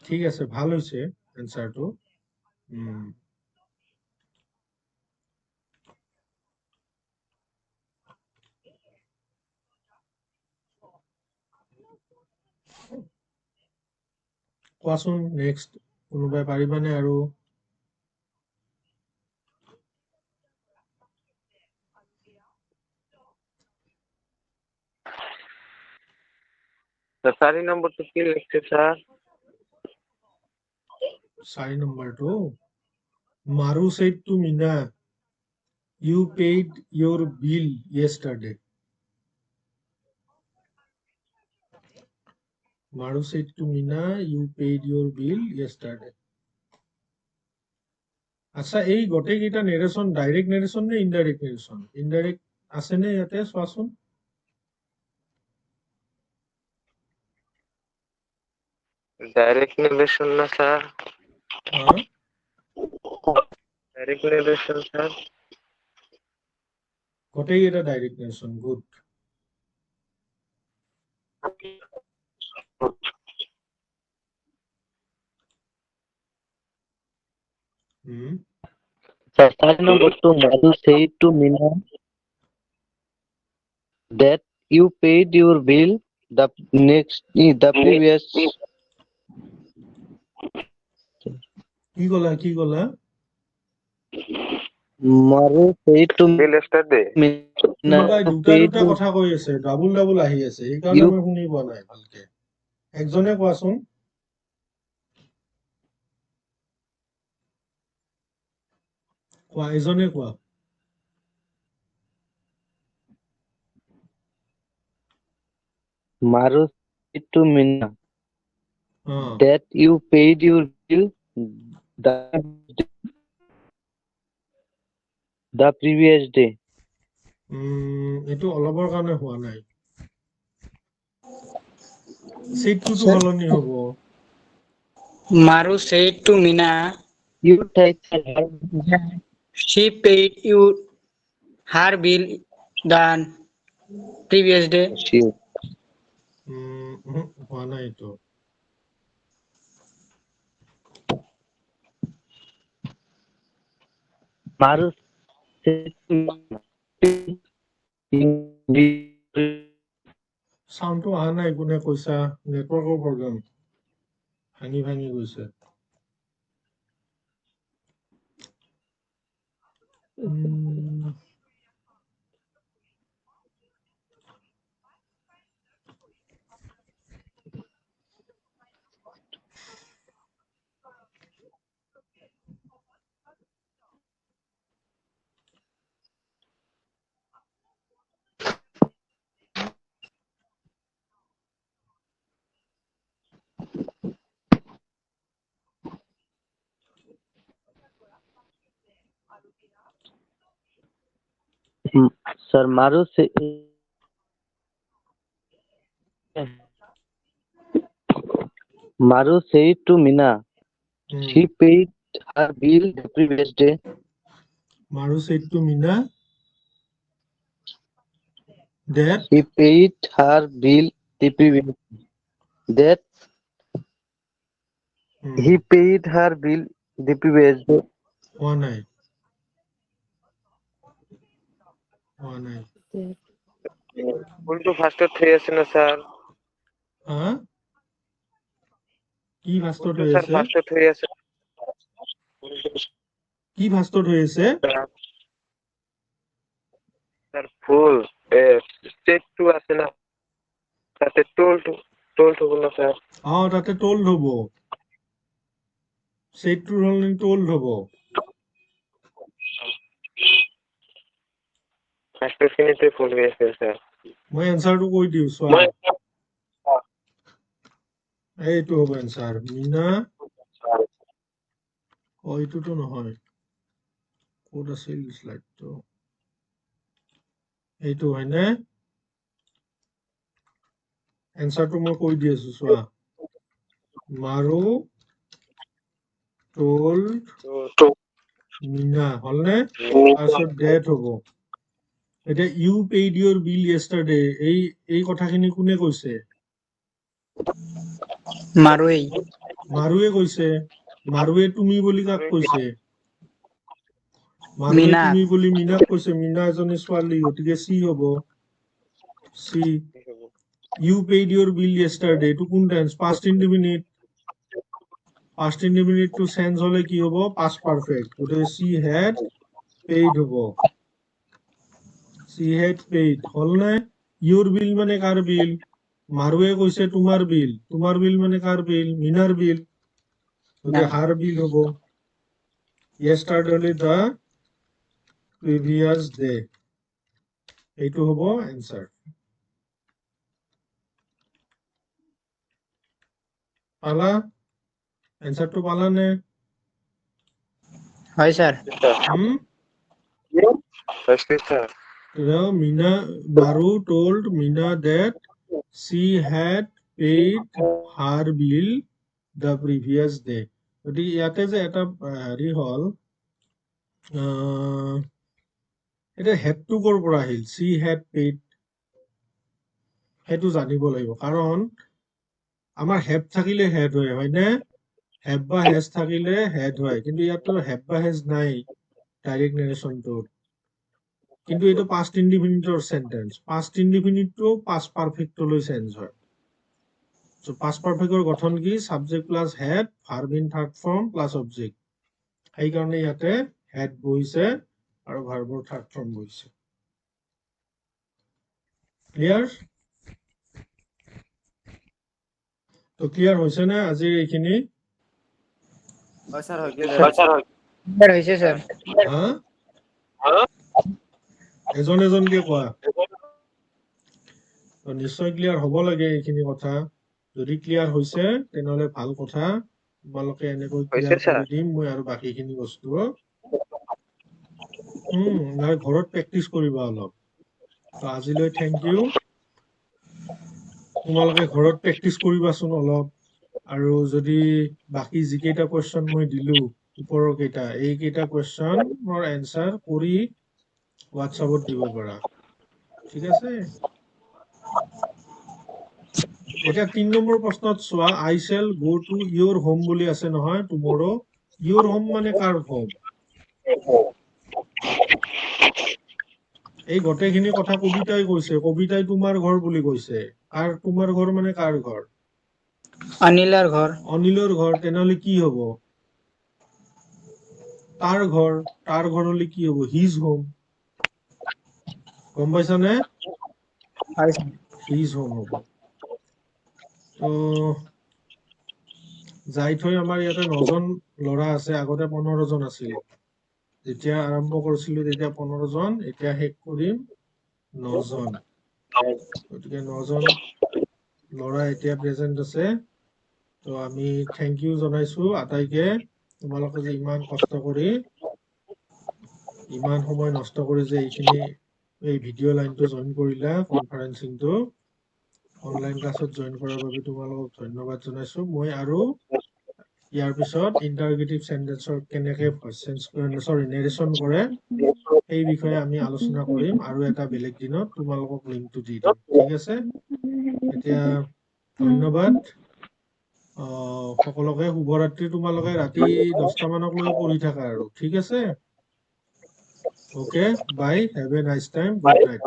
ঠিক আছে, ভাল হৈছে এনচাৰটো। কোৱাচোন নেক্সট, কোনোবাই পাৰিবানে আৰু? স্যাৰ 4 নম্বৰটা কি লিখছে স্যাৰ? 4 নম্বৰটো, মাৰু said to Meena, you paid your bill yesterday. Maru said to Meena, you paid your bill yesterday. আচ্ছা, এই গোটেইকেইটা নেৰেশ্যন ডাইৰেক্ট নেৰেশ্যন নে ইনডাইৰেক্ট নেৰেশ্যন? ইনডাইৰেক্ট আছেনে ইয়াতে চোৱাচোন? ডাইৰেক্ট নেৰেশন না স্যাৰ? হা? Direct narration sir? গোটেইকেইটা direct narration, good. Sir, third number two, Madhu said to Meena that you paid your bill the the previous. কি ক'লা? Madhu said to bill yesterday? Meena কোনোবাই you দুটা paid দুটা কথা কৈ আছে, ডাবুল আহি আছে, সেইকাৰণে You- মই শুনি পোৱা নাই ভালকে। একজনে কোৱাচোন। এজনে কোৱা। Madhu said to Meena O, that you paid your bill the previous day. এইটো অলপৰ কাৰণে হোৱা নাই। চিটটোতো Sir, সলনি হ'ব। Maru said to Mina You take she paid you her bill the previous day. Sure. হোৱা নাই এইটো। Maru said to Meena চাউণ্ডটো অহা নাই, কোনে কৈছা? নেটৱৰ্কৰ প্ৰব্লেম, ভাঙি গৈছে। Sir, Maru said to Meena she paid her bill the previous day. Maru said to Meena that He paid her bill the previous that he paid her bill the previous day. হোৱা নাই। ভুলটো ফাৰ্স্টত হৈ আছে না sir? হা? কি ফাৰ্ষ্টত ভুলটো হৈ স্যাৰ আছে? ফাৰ্স্টত হৈ আছে। কি ফাৰ্ষ্টত হৈ আছে? স্যার ভুল স্টেটটো আছে না, তাতে টোল্ড হ'ব না স্যার? তাতে টোল্ড হ'ব। চেটটোৰ সলনি টোল্ড হ'ব। ফাৰ্স্টেৰ খিনিতে ভুল হৈ আছে স্যাৰ। মই এনচাৰটো কৈ দিওঁ, চোৱা। এইটো হ'ব এনচাৰ। মিনা, এইটোতো নহয়, ক'ত আছিল শ্লাইডটো? এইটো হয়নে? এনচাৰটো মই কৈ দি আছো, চোৱা। মাৰু টোল্ড মিনা, হ'লনে? তাৰপিছত ডেট হ'ব। এতিয়া ইউ পেইড ইউৰ বিল য়েষ্টাৰডে, এই কথাখিনি কোনে কৈছে? Maruei. মাৰুৱে কৈছে। মাৰুৱে তুমি বুলি কাক কৈছে? মাৰুৱে Mina. তুমি বুলি মিনাক কৈছে। মিনা এজনী ছোৱালী, গতিকে চি হ'ব। She. You paid your bill yesterday, এইটো কোন টেন্স? Past indefinite. পাষ্ট ইনডিফিনিটটো চেঞ্জ হ'লে কি হ'ব? Past perfect. গতিকে চি হেড পেইড হ'ব। চি হেড পেইড, হ'লনে? ইউৰ বিল মানে কাৰ বিল? মাৰুৱে কৈছে তোমাৰ বিল। তোমাৰ বিল মানে কাৰ বিল? মিনাৰ বিল। গতিকে হাৰ বিল হ'ব। য়েষ্টাৰডে হ'লে দ্য প্ৰিভিয়াছ ডে। এইটো হ'ব এনচাৰ। পালা? এনচাৰটো পালানে? হয় sir. Sir. Mina Baru told Mina that she had paid her bill the previous day. গতিকে ইয়াতে যে এটা হেৰি হল এটা হেডটো ক'ৰ পৰা আহিল she had paid সেইটো জানিব লাগিব কাৰণ আমাৰ হেড থাকিলে হেড হয়নে হেড বা হেজ থাকিলে হেড হয় কিন্তু ইয়াততো হেড বা হেজ নাই ডাইৰেক্ট নেৰেশ্যনটোত কিন্তু এইটো পাষ্ট ইনডিফিনিটৰ সেন্টেন্স পাষ্ট ইনডিফিনিটটো পাষ্ট পাৰফেক্টলৈ চেঞ্জ হয় সো পাষ্ট পাৰফেক্টৰ গঠন কি subject plus had verb in third form plus object এই কাৰণে ইয়াতে হেড বহিছে আৰু ভাৰ্বৰ থাৰ্ড ফৰ্ম বহিছে ক্লিয়াৰ তো ক্লিয়াৰ হৈছে না আজিৰ এইখিনি হয় স্যাৰ হয় ক্লিয়াৰ হয়েছে স্যাৰ। হা এজন এজনকে কোৱা তো নিশ্চয় ক্লিয়াৰ হ'ব লাগে এইখিনি কথা যদি ক্লিয়াৰ হৈছে তেনেহলে ভাল কথা তোমালোকে এনেকৈ ক্লিয়াৰ কৰি দিম মই আৰু বাকিখিনি বস্তু নহয় ঘৰত প্ৰেক্টিচ কৰিবা অলপ তো আজিলৈ থেংক ইউ তোমালোকে ঘৰত প্ৰেক্টিচ কৰিবাচোন অলপ আৰু যদি বাকি যিকেইটা কোৱেশ্চন মই দিলো ওপৰৰ কেইটা এইকেইটা কোৱেশ্চনৰ এনসাৰ কৰি হোৱাটছআপত দিব পাৰা ঠিক আছে এতিয়া 3 নম্বৰ প্ৰশ্নত চোৱা I shall go to your home বুলি আছে নহয় টুমৰো ইয়োৰ হোম মানে কাৰ হোম এই গোটেইখিনি কথা কবিতাই কৈছে কবিতাই তোমাৰ ঘৰ বুলি কৈছে আৰ তোমাৰ ঘৰ মানে কাৰ ঘৰ অনিলাৰ ঘৰ। অনিলৰ ঘৰ তেনেহলে কি হ'ব তাৰ ঘৰ হলে কি হ'ব হিজ হোম গম পাইছানে হয় স্যাৰ। হিজ হোম হ'ব তো যাই থৈ আমাৰ ইয়াতে 9জন ল'ৰা আছে আগতে 15 জন আছিল যেতিয়া আৰম্ভ কৰিছিলো তেতিয়া 15 জন এতিয়া শেষ কৰিম 9 জন গতিকে 9 জন ল'ৰা এতিয়া প্ৰেজেন্ট আছে তো আমি থেংক ইউ জনাইছো আটাইকে তোমালোকে যে ইমান কষ্ট কৰি ইমান সময় নষ্ট কৰি যে এইখিনি এই ভিডিঅ' লাইনটো জইন কৰিলা কনফাৰেন্সিংটো অনলাইন ক্লাছত জইন কৰাৰ বাবে তোমালোকক ধন্যবাদ জনাইছো মই আৰু ইয়াৰ পিছত ইন্টাৰগেটিভ সেন্টেন্সৰ কেনেকে ভয়েস চেঞ্জ কৰে নেৰেশ্যন কৰে এই বিষয়ে আমি আলোচনা কৰিম আৰু এটা বেলেগ দিনত তোমালোকক লিংকটো দি দিম ঠিক আছে এতিয়া ধন্যবাদ সকলোকে শুভৰাত্ৰি তোমালোকে ৰাতি 10টা মানকলৈকে পঢ়ি থাকা আৰু ঠিক আছে okay bye have a nice time good night